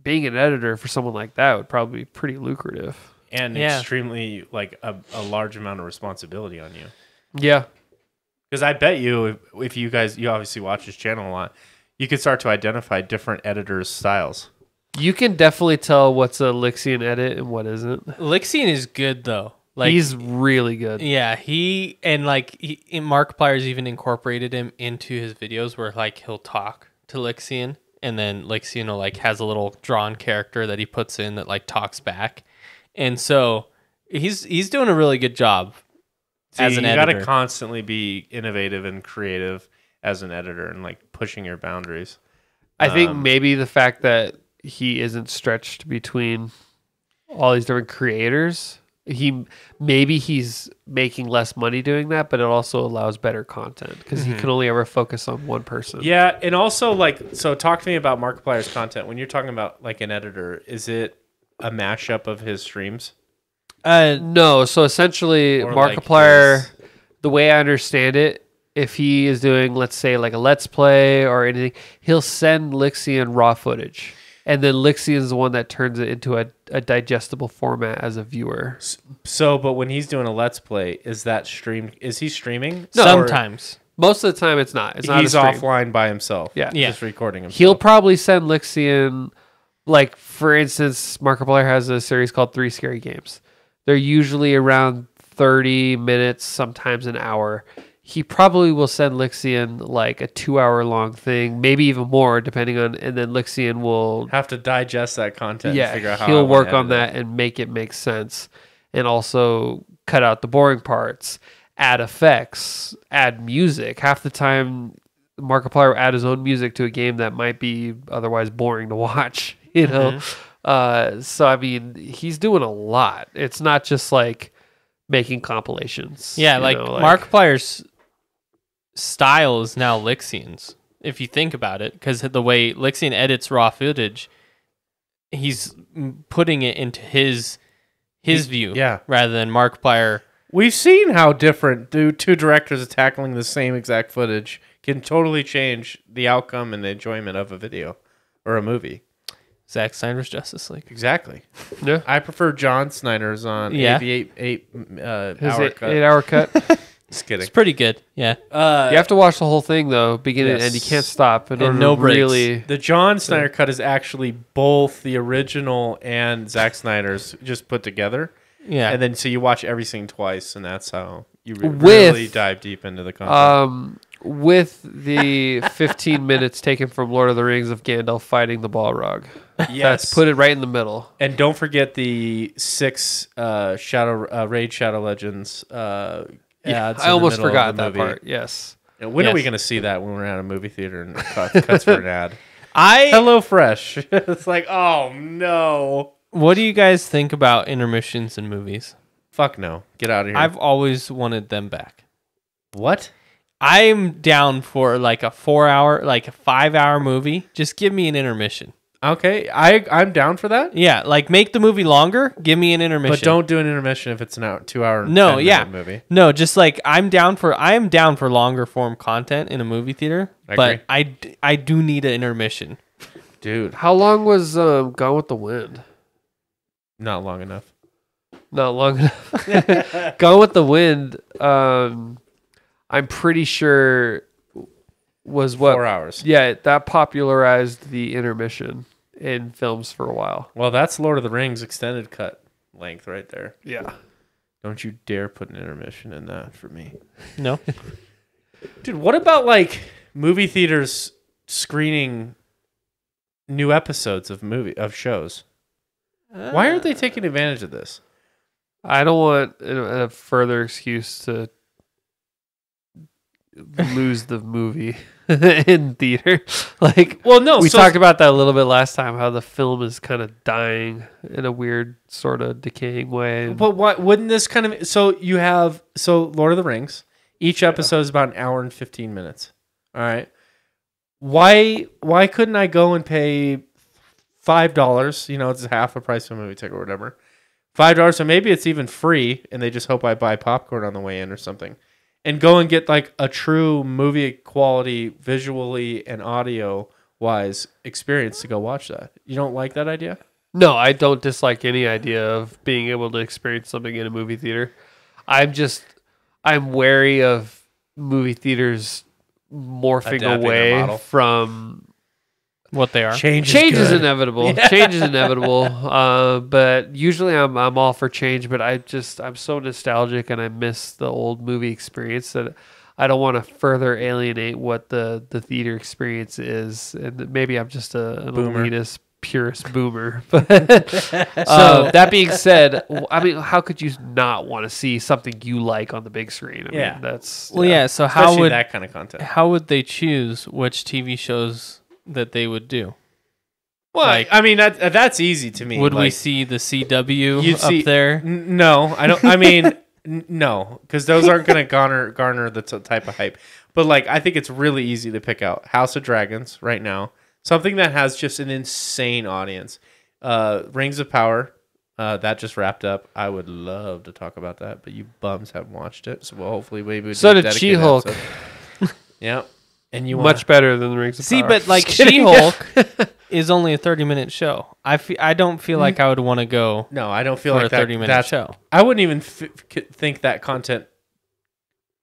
being an editor for someone like that would probably be pretty lucrative. And Yeah. extremely like a large amount of responsibility on you. Yeah. Because I bet you, if you obviously watch his channel a lot, you could start to identify different editors' styles. You can definitely tell what's a Lixian edit and what isn't. Lixian is good though. Like He's really good. yeah, Markiplier's even incorporated him into his videos where like he'll talk to Lixian, and then Lixian will like has a little drawn character that he puts in that like talks back, and so he's doing a really good job as an you editor. got to constantly be innovative and creative as an editor and like pushing your boundaries. I think maybe the fact that he isn't stretched between all these different creators, he's making less money doing that, but it also allows better content because he can only ever focus on one person. Yeah, and also so talk to me about Markiplier's content. When you're talking about like an editor, is it a mashup of his streams? No, so essentially Or like Markiplier, his- the way I understand it, if he is doing, let's say, like a Let's Play or anything, he'll send Lixian raw footage. And then Lixian's the one that turns it into a digestible format as a viewer. So, but when he's doing a Let's Play, is that streamed? Is he streaming? No. Sometimes. Most of the time, it's not. It's not He's a stream. offline by himself. Yeah. Yeah. Just recording himself. He'll probably send Lixian, like, for instance, Markiplier has a series called 3 Scary Games. They're usually around 30 minutes, sometimes an hour. He probably will send Lixian like a 2-hour long thing, maybe even more, depending on, and then Lixian will have to digest that content and figure out how I he'll wanna work on edit that and make it make sense, and also cut out the boring parts, add effects, add music. Half the time, Markiplier will add his own music to a game that might be otherwise boring to watch, you know? So, I mean, he's doing a lot. It's not just like making compilations. Yeah, you like know, Markiplier's style is now Lixian's, if you think about it, because the way Lixian edits raw footage, he's putting it into his view, yeah. rather than Markiplier. We've seen how different two directors tackling the same exact footage can totally change the outcome and the enjoyment of a video or a movie. Zack Snyder's Justice League. Exactly. Yeah. I prefer John Snyder's on Yeah. the eight His hour cut. 8-hour cut. Just kidding. It's pretty good. Yeah. You have to watch the whole thing though, beginning to end. You Yes. can't stop in And order no to breaks. really. The John Snyder cut is actually both the original and Zack Snyder's just put together. Yeah. And then so you watch everything twice, and that's how you With- really dive deep into the content. With the 15 minutes taken from Lord of the Rings of Gandalf fighting the Balrog. Yes. Put it right in the middle. And don't forget the 6 Raid Shadow Legends ads. I in the almost middle of forgot the that movie. part. Yes. And when are we Yes. going to see that when we're at a movie theater and cuts for an ad? I Hello Fresh. It's like, oh no. What do you guys think about intermissions in movies? Fuck no. Get out of here. I've always wanted them back. What? I'm down for like a 4-hour, like a 5-hour movie. Just give me an intermission. Okay, I'm down for that. Yeah, like make the movie longer. Give me an intermission. But don't do an intermission if it's an hour, 2 hour. No, 10-minute yeah, movie. no. Just like I am down for longer form content in a movie theater. I But agree. I do need an intermission. Dude, How long was Gone with the Wind? not long enough. Not long enough. Gone with the Wind. I'm pretty sure was what 4 hours. Yeah, that popularized the intermission in films for a while. Well, that's Lord of the Rings extended cut length right there. Yeah. Don't you dare put an intermission in that for me. No, Dude, what about like movie theaters screening new episodes of shows? Why aren't they taking advantage of this? I don't want a further excuse to lose the movie in theater. Like, Well, no, we so- talked about that a little bit last time, how the film is kind of dying in a weird sort of decaying way. But what wouldn't this kind of Lord of the Rings, each episode is about an hour and 15 minutes. All right. Why couldn't I go and pay $5? You know, it's half the price of a movie ticket or whatever. $5, or maybe it's even free, and they just hope I buy popcorn on the way in or something, and go and get like a true movie quality, visually and audio wise experience to go watch that. You don't like that idea? No, I don't dislike any idea of being able to experience something in a movie theater. I'm wary of movie theaters morphing Adapting their away model. from what they are. change is inevitable. Change is inevitable. But usually I'm all for change, but I'm so nostalgic and I miss the old movie experience that I don't want to further alienate what the theater experience is. And maybe I'm just an Boomer. elitist purist boomer. But that being said, I mean, how could you not want to see something you like on the big screen? I Yeah. mean, that's Well, yeah. So Especially that kind of content. how would they choose which TV shows that they would do? Well, Like- I mean that's easy to me. Would we Like, see the CW you'd up see- there? No, I don't. I mean, no, because those aren't going to garner the type of hype. But like, I think it's really easy to pick out House of Dragons right now, something that has just an insane audience. Rings of Power, that just wrapped up. I would love to talk about that, but you bums haven't watched it, so hopefully maybe we'll So do a did dedicated She-Hulk. episode. Yeah, and you much better than the Rings of See, Power. but like Just kidding. She-Hulk is only a 30-minute show. I don't feel like I would want to go No, I don't feel for like a 30-minute that's show. I wouldn't even think that content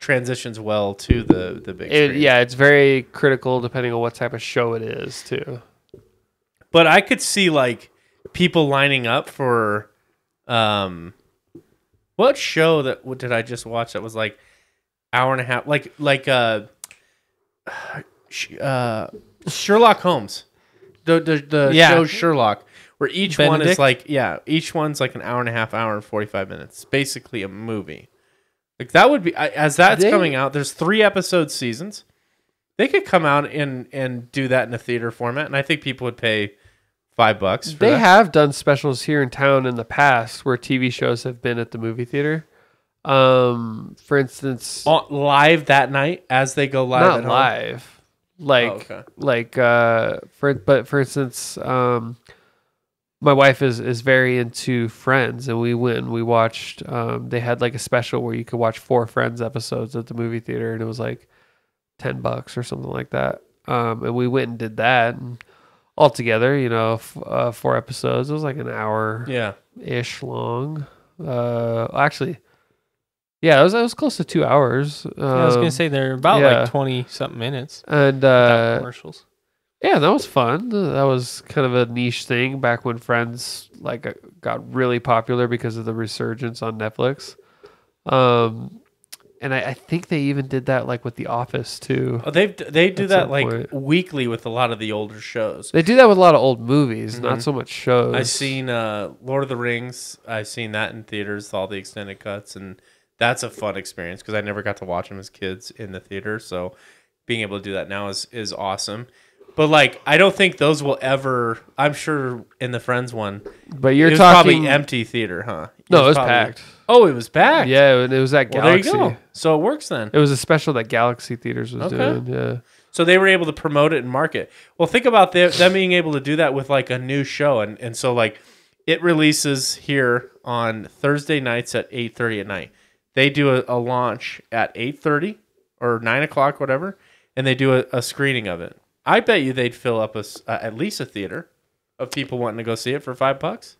transitions well to the big screen. Yeah, it's very critical depending on what type of show it is too. But I could see like people lining up for what show what did I just watch that was like hour and a half Sherlock Holmes. The Yeah. show Sherlock, where each one is Benedict? each one's like an hour and a half, hour and 45 minutes. It's basically a movie. Like that would be as that's coming out. There's 3 episode seasons. They could come out and do that in a theater format, and I think people would pay $5 for They that. have done specials here in town in the past where TV shows have been at the movie theater. For instance, Live that night as they go live. not at home? live. Like, okay. for instance, my wife is very into Friends, and we went and we watched. They had like a special where you could watch 4 Friends episodes at the movie theater, and it was like $10 or something like that. And we went and did that, and altogether, 4 episodes. It was like an hour Yeah. ish long. Actually, yeah, it was close to 2 hours. I was gonna say they're about yeah. like 20-something minutes and without commercials. yeah, that was fun. That was kind of a niche thing back when Friends got really popular because of the resurgence on Netflix. And I think they even did that like with The Office too. Oh, they do At that some like point. weekly with a lot of the older shows. They do that with a lot of old movies, Mhm. not so much shows. I've seen Lord of the Rings. I've seen that in theaters, all the extended cuts, and that's a fun experience because I never got to watch them as kids in the theater. So being able to do that now is awesome. But like, I don't think those will ever. I'm sure in the Friends one, But you're it was talking probably empty theater, huh? No, it was probably- packed. Oh, it was packed. Yeah, and it was at Well, there Galaxy. you go. So it works then. It was a special that Galaxy Theaters was Okay. doing. Yeah. So they were able to promote it and market. Well, think about them being able to do that with like a new show, and so like it releases here on Thursday nights at 8:30 at night. They do a launch at 8:30 or 9 o'clock, whatever, and they do a screening of it. I bet you they'd fill up at least a theater of people wanting to go see it for $5.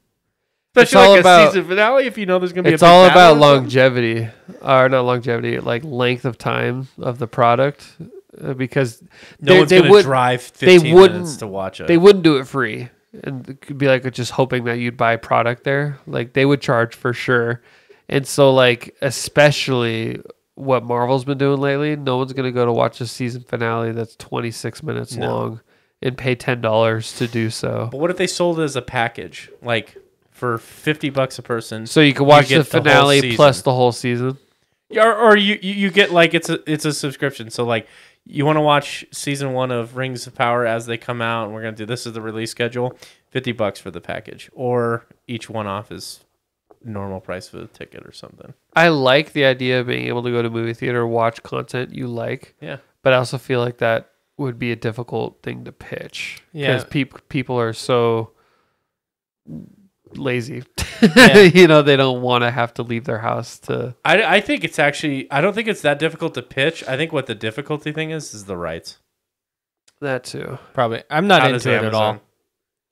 Especially all like about- a season finale, if you know there's gonna be. It's a big all battle about or something. longevity, or not longevity, like length of time of the product, because No one's they gonna would drive they 15 wouldn't- minutes to watch it. they wouldn't do it free, and it could be like just hoping that you'd buy product there. Like they would charge for sure, and so like especially what Marvel's been doing lately, no one's gonna go to watch a season finale that's 26 minutes No. long and pay $10 to do so. But what if they sold it as a package, like for $50 a person? So you can watch get the the whole finale season. plus the whole season. Or you get like it's a subscription. So like you want to watch season 1 of Rings of Power as they come out, and we're gonna do this is the release schedule, $50 for the package, or each one off is normal price for the ticket or something. I like the idea of being able to go to movie theater, watch content you like, Yeah, but I also feel like that would be a difficult thing to pitch Yeah. because people are so lazy. Yeah. You know, they don't want to have to leave their house to. I think it's actually I don't think it's that difficult to pitch. I think what the difficulty thing is the rights. That too. Probably. I'm not How does into it at all. Amazon-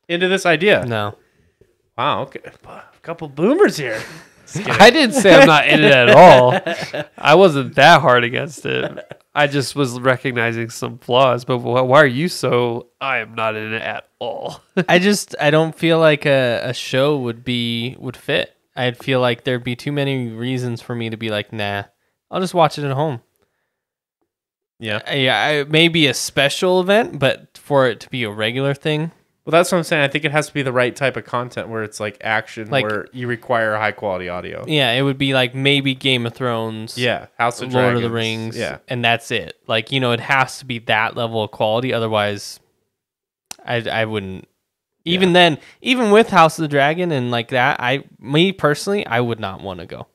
Into this idea. No. Wow. Okay. A couple boomers here. I didn't say I'm not in it at all. I wasn't that hard against it. I just was recognizing some flaws. But why are you so? I am not in it at all. I don't feel like a show would fit. I'd feel like there'd be too many reasons for me to be like, nah, I'll just watch it at home. Yeah. Yeah, it may be a special event, but for it to be a regular thing, Well, that's what I'm saying. I think it has to be the right type of content where it's like action, Like- where you require high quality audio. yeah, it would be like maybe Game of Thrones, Yeah, House of Lord Dragons. of the Rings, Yeah, and that's it. Like, it has to be that level of quality. Otherwise, I wouldn't. Even then, even with House of the Dragon and like that, me personally, I would not want to go.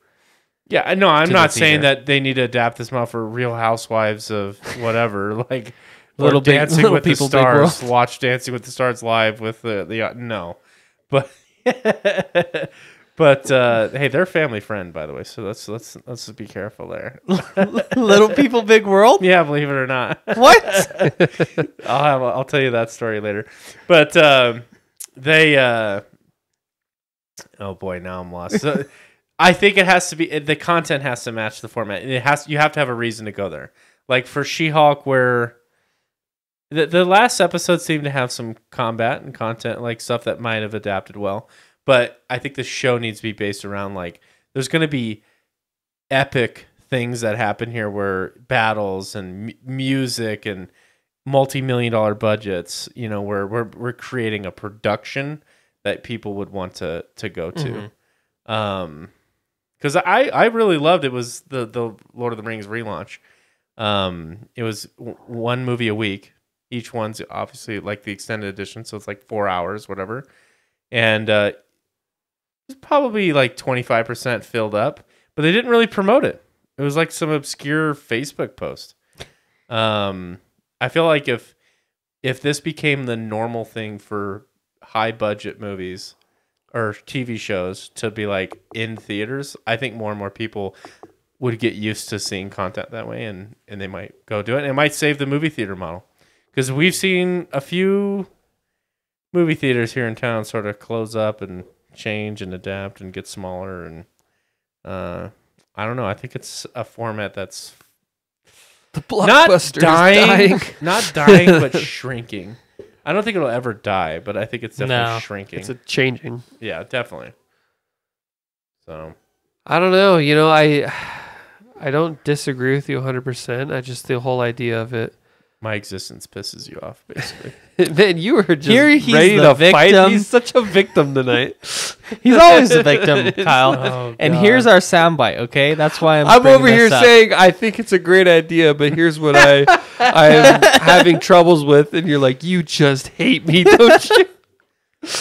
yeah. No, I'm To not the saying theater. that they need to adapt this model for Real Housewives of whatever, like Little or Big- Dancing Little with the People, Big Stars. World. Watch Dancing with the Stars live with the no, but but hey, they're a family friend, by the way. So let's be careful there. Little People, Big World. Yeah, believe it or not. What? I'll tell you that story later. But they oh boy, now I'm lost. So, I think it has to be the content has to match the format. You have to have a reason to go there. Like for She-Hulk, where the last episode seemed to have some combat and content, like stuff that might have adapted well. But I think the show needs to be based around like there's going to be epic things that happen here, where battles and music and multi-million-dollar budgets. Where we're creating a production that people would want to go to. Because I really loved it. Was the Lord of the Rings relaunch. It was one movie a week. Each one's obviously like the extended edition, so it's like 4 hours, whatever. And it was probably like 25% filled up, but they didn't really promote it. It was like some obscure Facebook post. I feel like if this became the normal thing for high budget movies or TV shows to be like in theaters, I think more and more people would get used to seeing content that way, and they might go do it. And it might save the movie theater model, because we've seen a few movie theaters here in town sort of close up and change and adapt and get smaller. And I don't know. I think it's a format that's The not blockbuster is dying, not dying, but shrinking. I don't think it'll ever die, but I think it's definitely No. shrinking. It's a changing. Yeah, definitely. So I don't know. I don't disagree with you 100%. I just the whole idea of it. my existence pisses you off, basically. Man, you were just Here he's ready the to fight. victim. He's such a victim tonight. He's always a victim, Kyle. Oh, and God. here's our soundbite, okay? That's why I'm bringing over here this up. saying I think it's a great idea, but here's what I'm having troubles with, and you're like, you just hate me, don't you?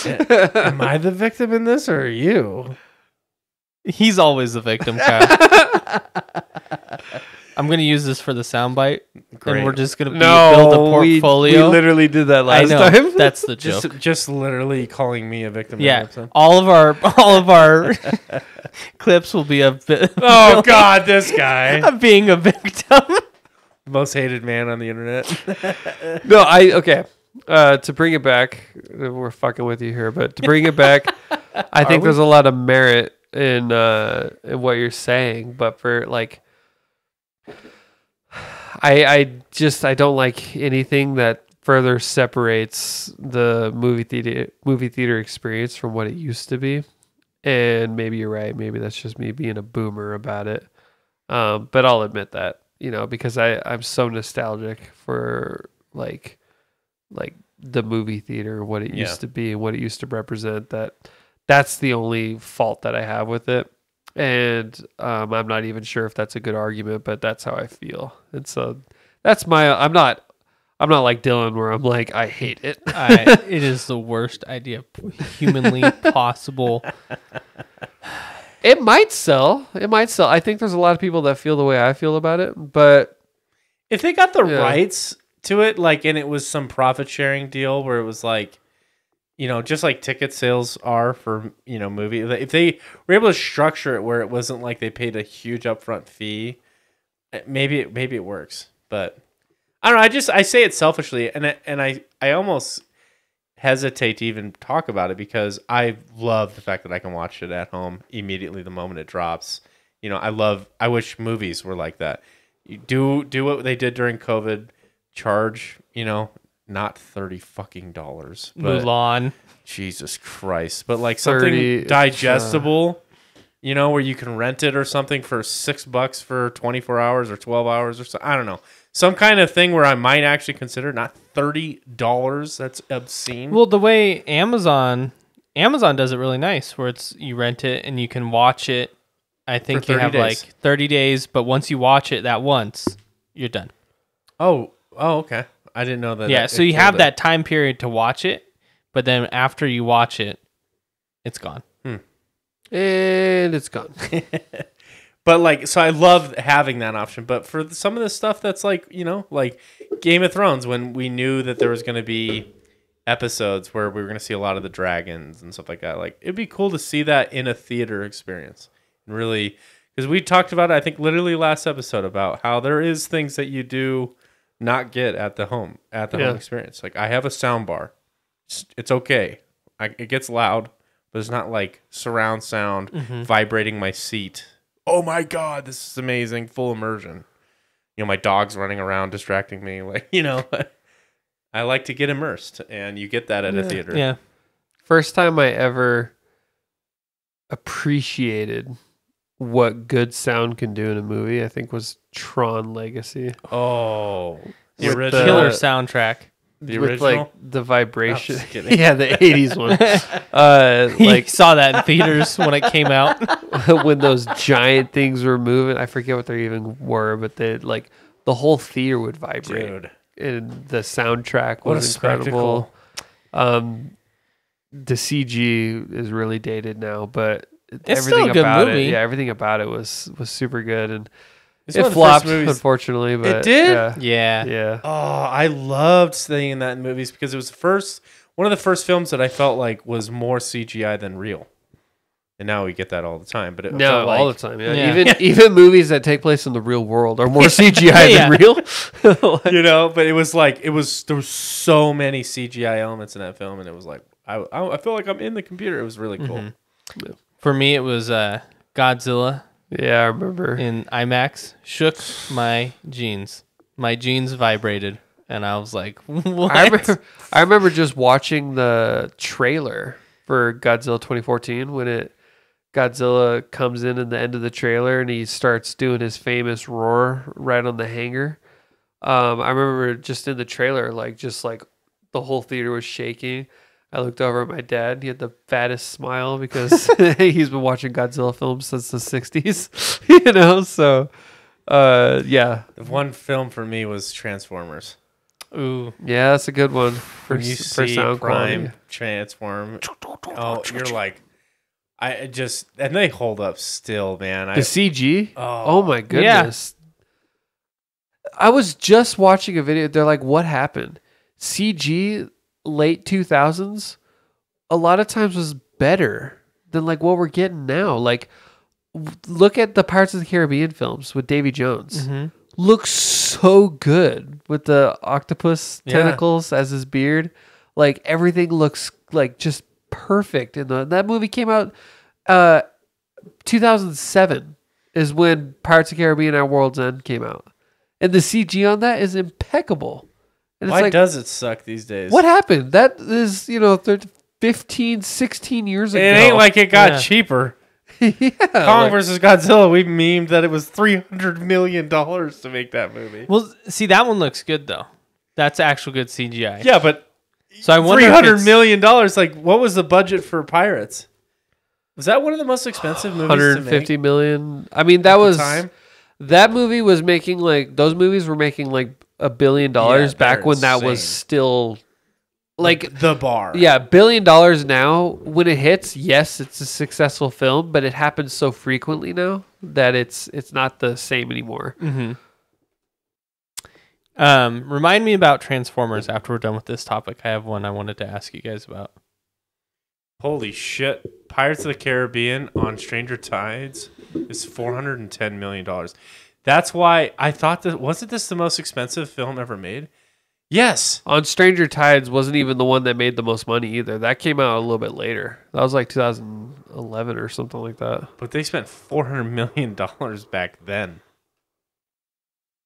Am I the victim in this, or are you? He's always the victim, Kyle. I'm going to use this for the soundbite, Great. and we're just going to build No, a we portfolio. literally did that I last know. time. That's the joke. Just literally calling me a victim. Yeah, every episode. all of our clips will be Oh God, this guy, of being a victim. most hated man on the internet. No, okay. To bring it back, we're fucking with you here, but to bring it back, I think there's a lot of merit in what you're saying, but for like, I don't like anything that further separates the movie theater experience from what it used to be. And maybe you're right. Maybe that's just me being a boomer about it. But I'll admit that, because I'm so nostalgic for like the movie theater, what it used to be and what it used to represent. That's the only fault that I have with it. And I'm not even sure if that's a good argument, but that's how I feel. And so that's I'm not like Dylan where I'm like, I hate it. It is the worst idea humanly possible. It might sell. I think there's a lot of people that feel the way I feel about it, but If they got the Yeah. rights to it, like, and it was some profit sharing deal where it was like, just like ticket sales are for, movie. If they were able to structure it where it wasn't like they paid a huge upfront fee, maybe it works. But I don't know. I say it selfishly, and I almost hesitate to even talk about it because I love the fact that I can watch it at home immediately the moment it drops. I wish movies were like that. You do what they did during COVID, charge, not $30 fucking dollars. But Mulan. Jesus Christ. But like something 30, digestible, where you can rent it or something for $6 for 24 hours or 12 hours or so. I don't know. Some kind of thing where I might actually consider not $30. That's obscene. Well, the way Amazon does it really nice, where you rent it and you can watch it. I think For you 30 have days. like 30 days, but once you watch it that once, you're done. Oh, okay. I didn't know that. Yeah, it so you killed have it. that time period to watch it, but then after you watch it, it's gone. and it's gone. But like, so I love having that option. But for some of the stuff that's like, like Game of Thrones, when we knew that there was going to be episodes where we were going to see a lot of the dragons and stuff like that, like it'd be cool to see that in a theater experience. And really, because we talked about it, I think literally last episode about how there is things that you do not get at the home experience. Like I have a sound bar. It's okay. It gets loud, but it's not like surround sound vibrating my seat. Oh my God, this is amazing. Full immersion. My dog's running around distracting me. Like, I like to get immersed, and you get that at a theater. Yeah. First time I ever appreciated what good sound can do in a movie, I think, was Tron Legacy. Oh, the With original. Killer soundtrack. The With original. like the vibration. I'm just kidding. Yeah, the 80s one. Like Like saw that in theaters when it came out. when those giant things were moving. I forget what they even were, but they like the whole theater would vibrate. Dude. And the soundtrack What a was incredible. spectacle. The CG is really dated now, but It's still a good movie. everything about it was super good, and It's one it of the first flopped movies- unfortunately. But It did? Yeah, Yeah. yeah. Oh, I loved seeing that in movies because it was one of the first films that I felt like was more CGI than real. And now we get that all the time. But it No, felt all like, the time. Yeah. Yeah. Even movies that take place in the real world are more CGI Yeah. than real. but it was like there was so many CGI elements in that film, and it was like I feel like I'm in the computer. It was really cool. For me, it was Godzilla Yeah, I remember. in IMAX. Shook my jeans. My jeans vibrated, and I was like, "What?" I remember just watching the trailer for Godzilla 2014 when Godzilla comes in the end of the trailer and he starts doing his famous roar right on the hangar. I remember just in the trailer, like the whole theater was shaking. I looked over at my dad. He had the fattest smile because he's been watching Godzilla films since the 60s, you know? So, yeah. The one film for me was Transformers. Ooh. Yeah, that's a good one for, When you for see sound Prime quality. transform, oh, you're like, and they hold up still, man. The CG? Oh. Oh my goodness. I was just watching a video. They're like, what happened? CG late 2000s, a lot of times was better than like what we're getting now. Like, look at the Pirates of the Caribbean films with Davy Jones. Looks so good with the octopus Yeah. tentacles as his beard. Like everything looks like just perfect. And that movie came out 2007 is when Pirates of the Caribbean: Our World's End came out. And the CG on that is impeccable. And it's Why like, does it suck these days? what happened? That is, 15, 16 years ago. It ain't like it got Yeah. cheaper. yeah, Kong like- versus Godzilla, we memed that it was $300 million to make that movie. Well, see, that one looks good though. That's actual good CGI. Yeah, but So I wonder if $300 it's- million. Like, what was the budget for Pirates? Was that one of the most expensive movies to 150 make million. I mean, that at the was time? that movie was making like those movies were making like $1 billion Yeah, back they're when that was insane. still like The bar. yeah, $1 billion now. When it hits, yes, it's a successful film, but it happens so frequently now that it's not the same anymore. Remind me about Transformers after we're done with this topic. I have one I wanted to ask you guys about. Holy shit. Pirates of the Caribbean on Stranger Tides is $410 million. That's why I thought that, wasn't this the most expensive film ever made? Yes. On Stranger Tides wasn't even the one that made the most money either. That came out a little bit later. That was like 2011 or something like that. But they spent $400 million back then.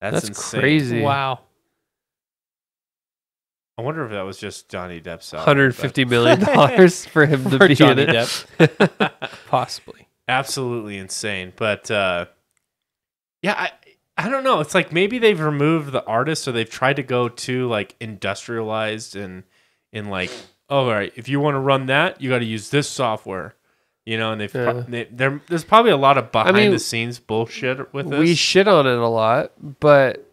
That's insane. crazy. Wow. I wonder if that was just Johnny Depp's salary, $150 million for him to For be Johnny in it. Depp. Possibly. Absolutely insane. But yeah, I don't know. It's like maybe they've removed the artist, or they've tried to go to like industrialized and in like, oh, all right, if you want to run that, you got to use this software, and there's probably a lot of behind the scenes bullshit with this. We shit on it a lot, but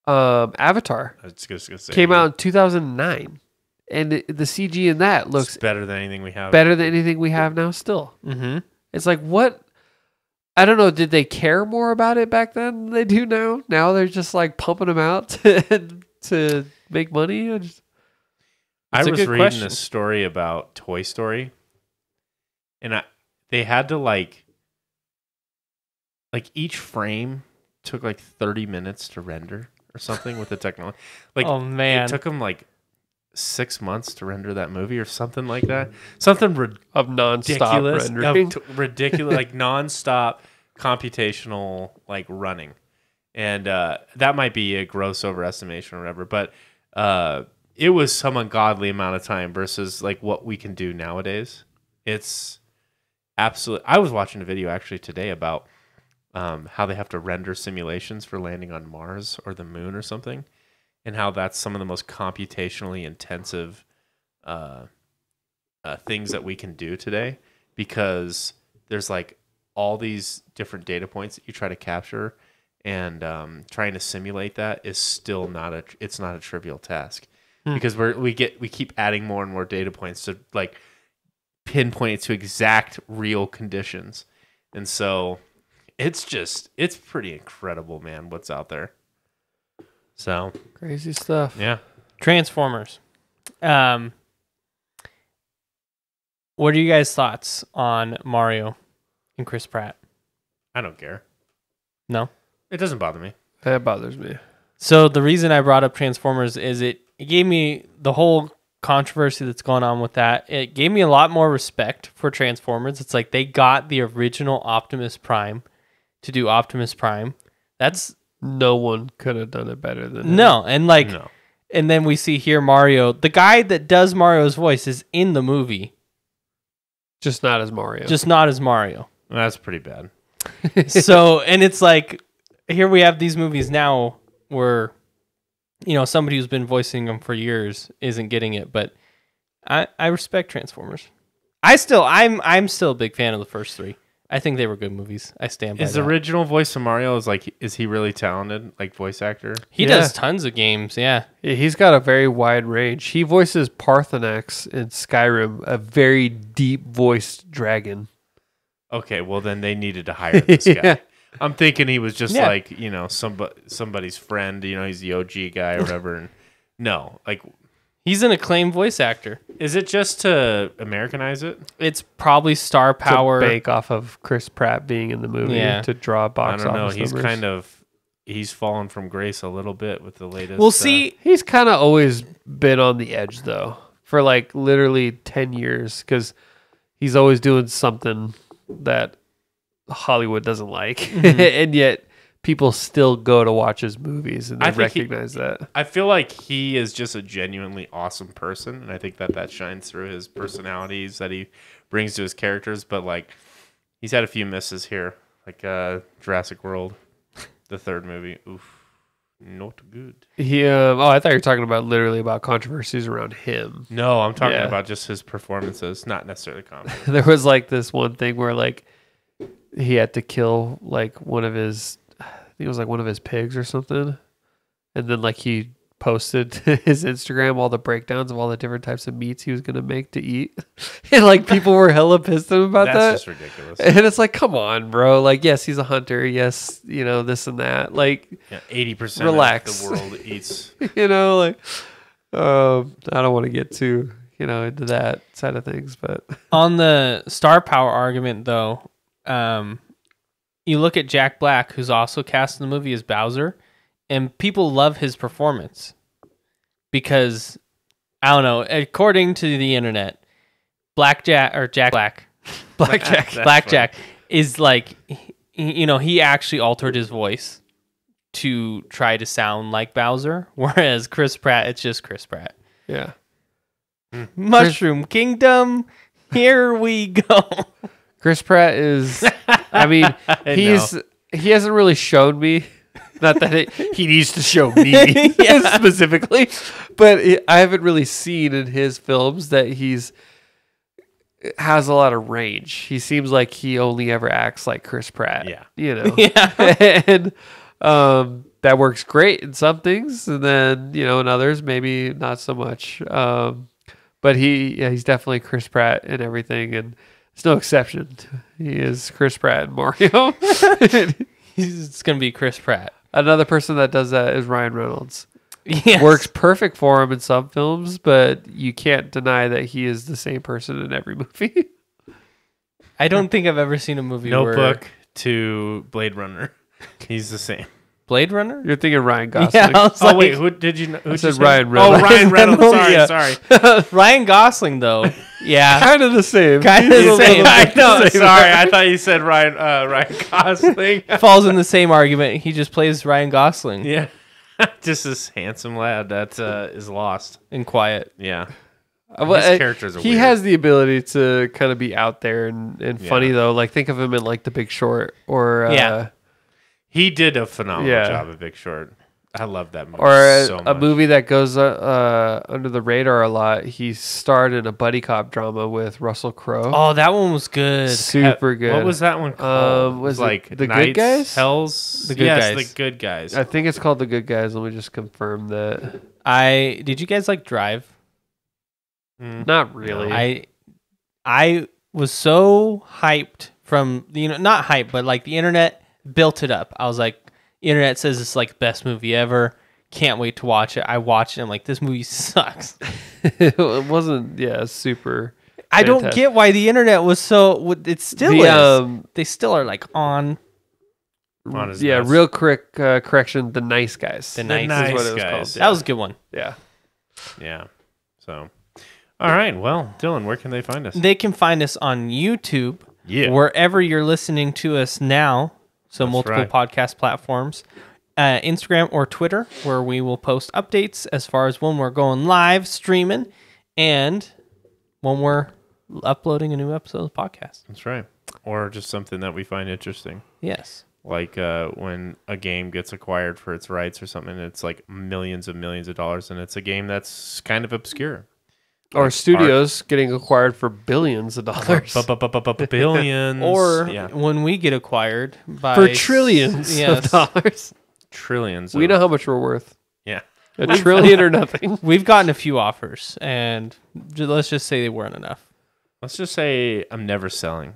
Avatar I was just gonna say, came out in 2009, and the CG in that it's looks better than anything we have. better than anything we have now still. Mm-hmm. It's like, what? I don't know. Did they care more about it back then than they do now? Now they're just like pumping them out to make money. I That's a was good reading question. a story about Toy Story, and they had to like each frame took like 30 minutes to render or something with the technology. Like, Oh man. it took them like 6 months to render that movie or something like that. Something Of nonstop ridiculous, rendering. ridiculous, like nonstop computational like running, and that might be a gross overestimation or whatever, but it was some ungodly amount of time versus like what we can do nowadays. It's absolutely. I was watching a video actually today about how they have to render simulations for landing on Mars or the moon or something, and how that's some of the most computationally intensive things that we can do today, because there's like all these different data points that you try to capture, and trying to simulate that is still not a trivial task, because we keep adding more and more data points to like pinpoint it to exact real conditions. And so it's pretty incredible, man, what's out there. So Crazy stuff. yeah. Transformers. What are you guys' thoughts on Mario and Chris Pratt? I don't care. No? It doesn't bother me. That bothers me. So the reason I brought up Transformers is it gave me the whole controversy that's going on with that. It gave me a lot more respect for Transformers. It's like they got the original Optimus Prime to do Optimus Prime. That's No one could have done it better than him. no, and like, No. and then we see here Mario, the guy that does Mario's voice is in the movie, Just not as Mario. just not as Mario. That's pretty bad. So, and it's like, here we have these movies now where, somebody who's been voicing them for years isn't getting it, but I respect Transformers. I'm still a big fan of the first three. I think they were good movies. I stand by His that. original voice of Mario is he really talented, like voice actor? He Yeah. does tons of games. Yeah. He's got a very wide range. He voices Parthenax in Skyrim, a very deep voiced dragon. Okay, well then they needed to hire this guy. Yeah. I'm thinking he was just Yeah. like, somebody's friend, he's the OG guy or whatever. And no, like, He's an acclaimed voice actor. is it just to Americanize it? It's probably star To power. bank off of Chris Pratt being in the movie Yeah. to draw I box don't know. office He's numbers. he's fallen from grace a little bit with the latest. We'll see. He's kind of always been on the edge though, for like literally 10 years, because he's always doing something that Hollywood doesn't like, and yet people still go to watch his movies and they I think recognize that. I feel like he is just a genuinely awesome person, and I think that shines through his personalities that he brings to his characters. But like, he's had a few misses here, like Jurassic World, the third movie. Oof, not good. He, I thought you were talking about literally about controversies around him. No, I'm talking Yeah. about just his performances, not necessarily comedy. There was like this one thing where like he had to kill like one of his, I think it was like one of his pigs or something, and then like he posted to his Instagram all the breakdowns of all the different types of meats he was gonna make to eat, and like people were hella pissed at him about That's that. just ridiculous. And it's like, come on, bro. Like, yes, he's a hunter. Yes, this and that. Like, Yeah, 80% Relax. of the world eats. like, I don't want to get too, into that side of things, but On the star power argument, though, you look at Jack Black, who's also cast in the movie as Bowser, and people love his performance because, I don't know, according to the internet, Jack Black That's Blackjack is like, he actually altered his voice to try to sound like Bowser, whereas Chris Pratt, it's just Chris Pratt. yeah. Mushroom Kingdom, here we go. Chris Pratt is, I mean, he hasn't really shown me, not that he needs to show me Yeah. specifically, but I haven't really seen in his films that has a lot of range. He seems like he only ever acts like Chris Pratt. Yeah. Yeah. And that works great in some things, and then in others maybe not so much. But he's definitely Chris Pratt in everything, and it's no exception. He is Chris Pratt in Mario. It's going to be Chris Pratt. Another person that does that is Ryan Reynolds. Yes. Works perfect for him in some films, but you can't deny that he is the same person in every movie. I don't think I've ever seen a movie Notebook to Blade Runner. He's the same. Blade Runner? You're thinking Ryan Gosling. Yeah, I was Oh like, wait, who did you know? Who I said did you say? Ryan Oh, Reynolds. Ryan Reynolds. Sorry, Yeah. sorry. Ryan Gosling, though. Yeah. Kind of the same. Kind of He's the a same. little I bit know. the same. Sorry, I thought you said Ryan Gosling. Falls in the same argument. He just plays Ryan Gosling Yeah, just this handsome lad that is lost. in Quiet. Yeah, Well, his characters are he weird. has the ability to kind of be out there and funny Yeah. though. Like think of him in like The Big Short or Yeah. He did a phenomenal Yeah. job at Big Short. I love that movie or so a much. movie that goes under the radar a lot. He starred in a buddy cop drama with Russell Crowe. Oh, that one was good. Super good. What was that one called? Was it like The Good Knights, Guys? Hell's The Good yes, Guys. The Good Guys. I think it's called The Good Guys. Let me just confirm that. Did you guys like Drive? Mm. Not really. I was so hyped from not hyped, but like the internet built it up. I was like, internet says it's like best movie ever. Can't wait to watch it. I watched it. I'm like, this movie sucks. It wasn't. Yeah, super. I don't Fantastic. get why the internet was so. It still is. They still are like on On his Yeah, nuts. real quick correction. The Nice Guys. The The Nice Nice is what it was Guys. called. That was a good one. Yeah. Yeah. So, all right. Well, Dylan, where can they find us? They can find us on YouTube, Yeah. wherever you're listening to us now. So That's multiple right. podcast platforms, Instagram or Twitter, where we will post updates as far as when we're going live streaming and when we're uploading a new episode of the podcast. That's right. Or just something that we find interesting. Yes. Like when a game gets acquired for its rights or something, it's like millions of dollars, and it's a game that's kind of obscure. Or studios getting acquired for billions of dollars. Billions. Or yeah, when we get acquired by For trillions yes, of dollars. trillions. We know how much we're worth. Yeah. A trillion or nothing. We've gotten a few offers, and let's just say they weren't enough. Let's just say I'm never selling.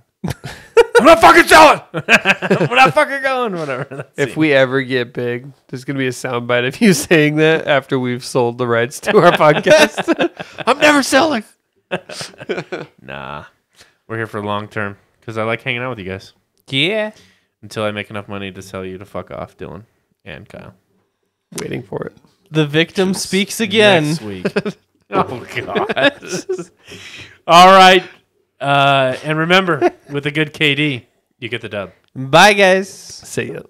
I'm not fucking selling. We're not fucking going. Whatever. That's If it. we ever get big, there's going to be a soundbite of you saying that after we've sold the rights to our podcast. I'm never selling. Nah, we're here for long term because I like hanging out with you guys Yeah. until I make enough money to tell you to fuck off, Dylan and Kyle. Waiting for it. The victim speaks again. Next week. Oh God. All right. And remember, with a good KD, you get the dub. Bye, guys. Say it.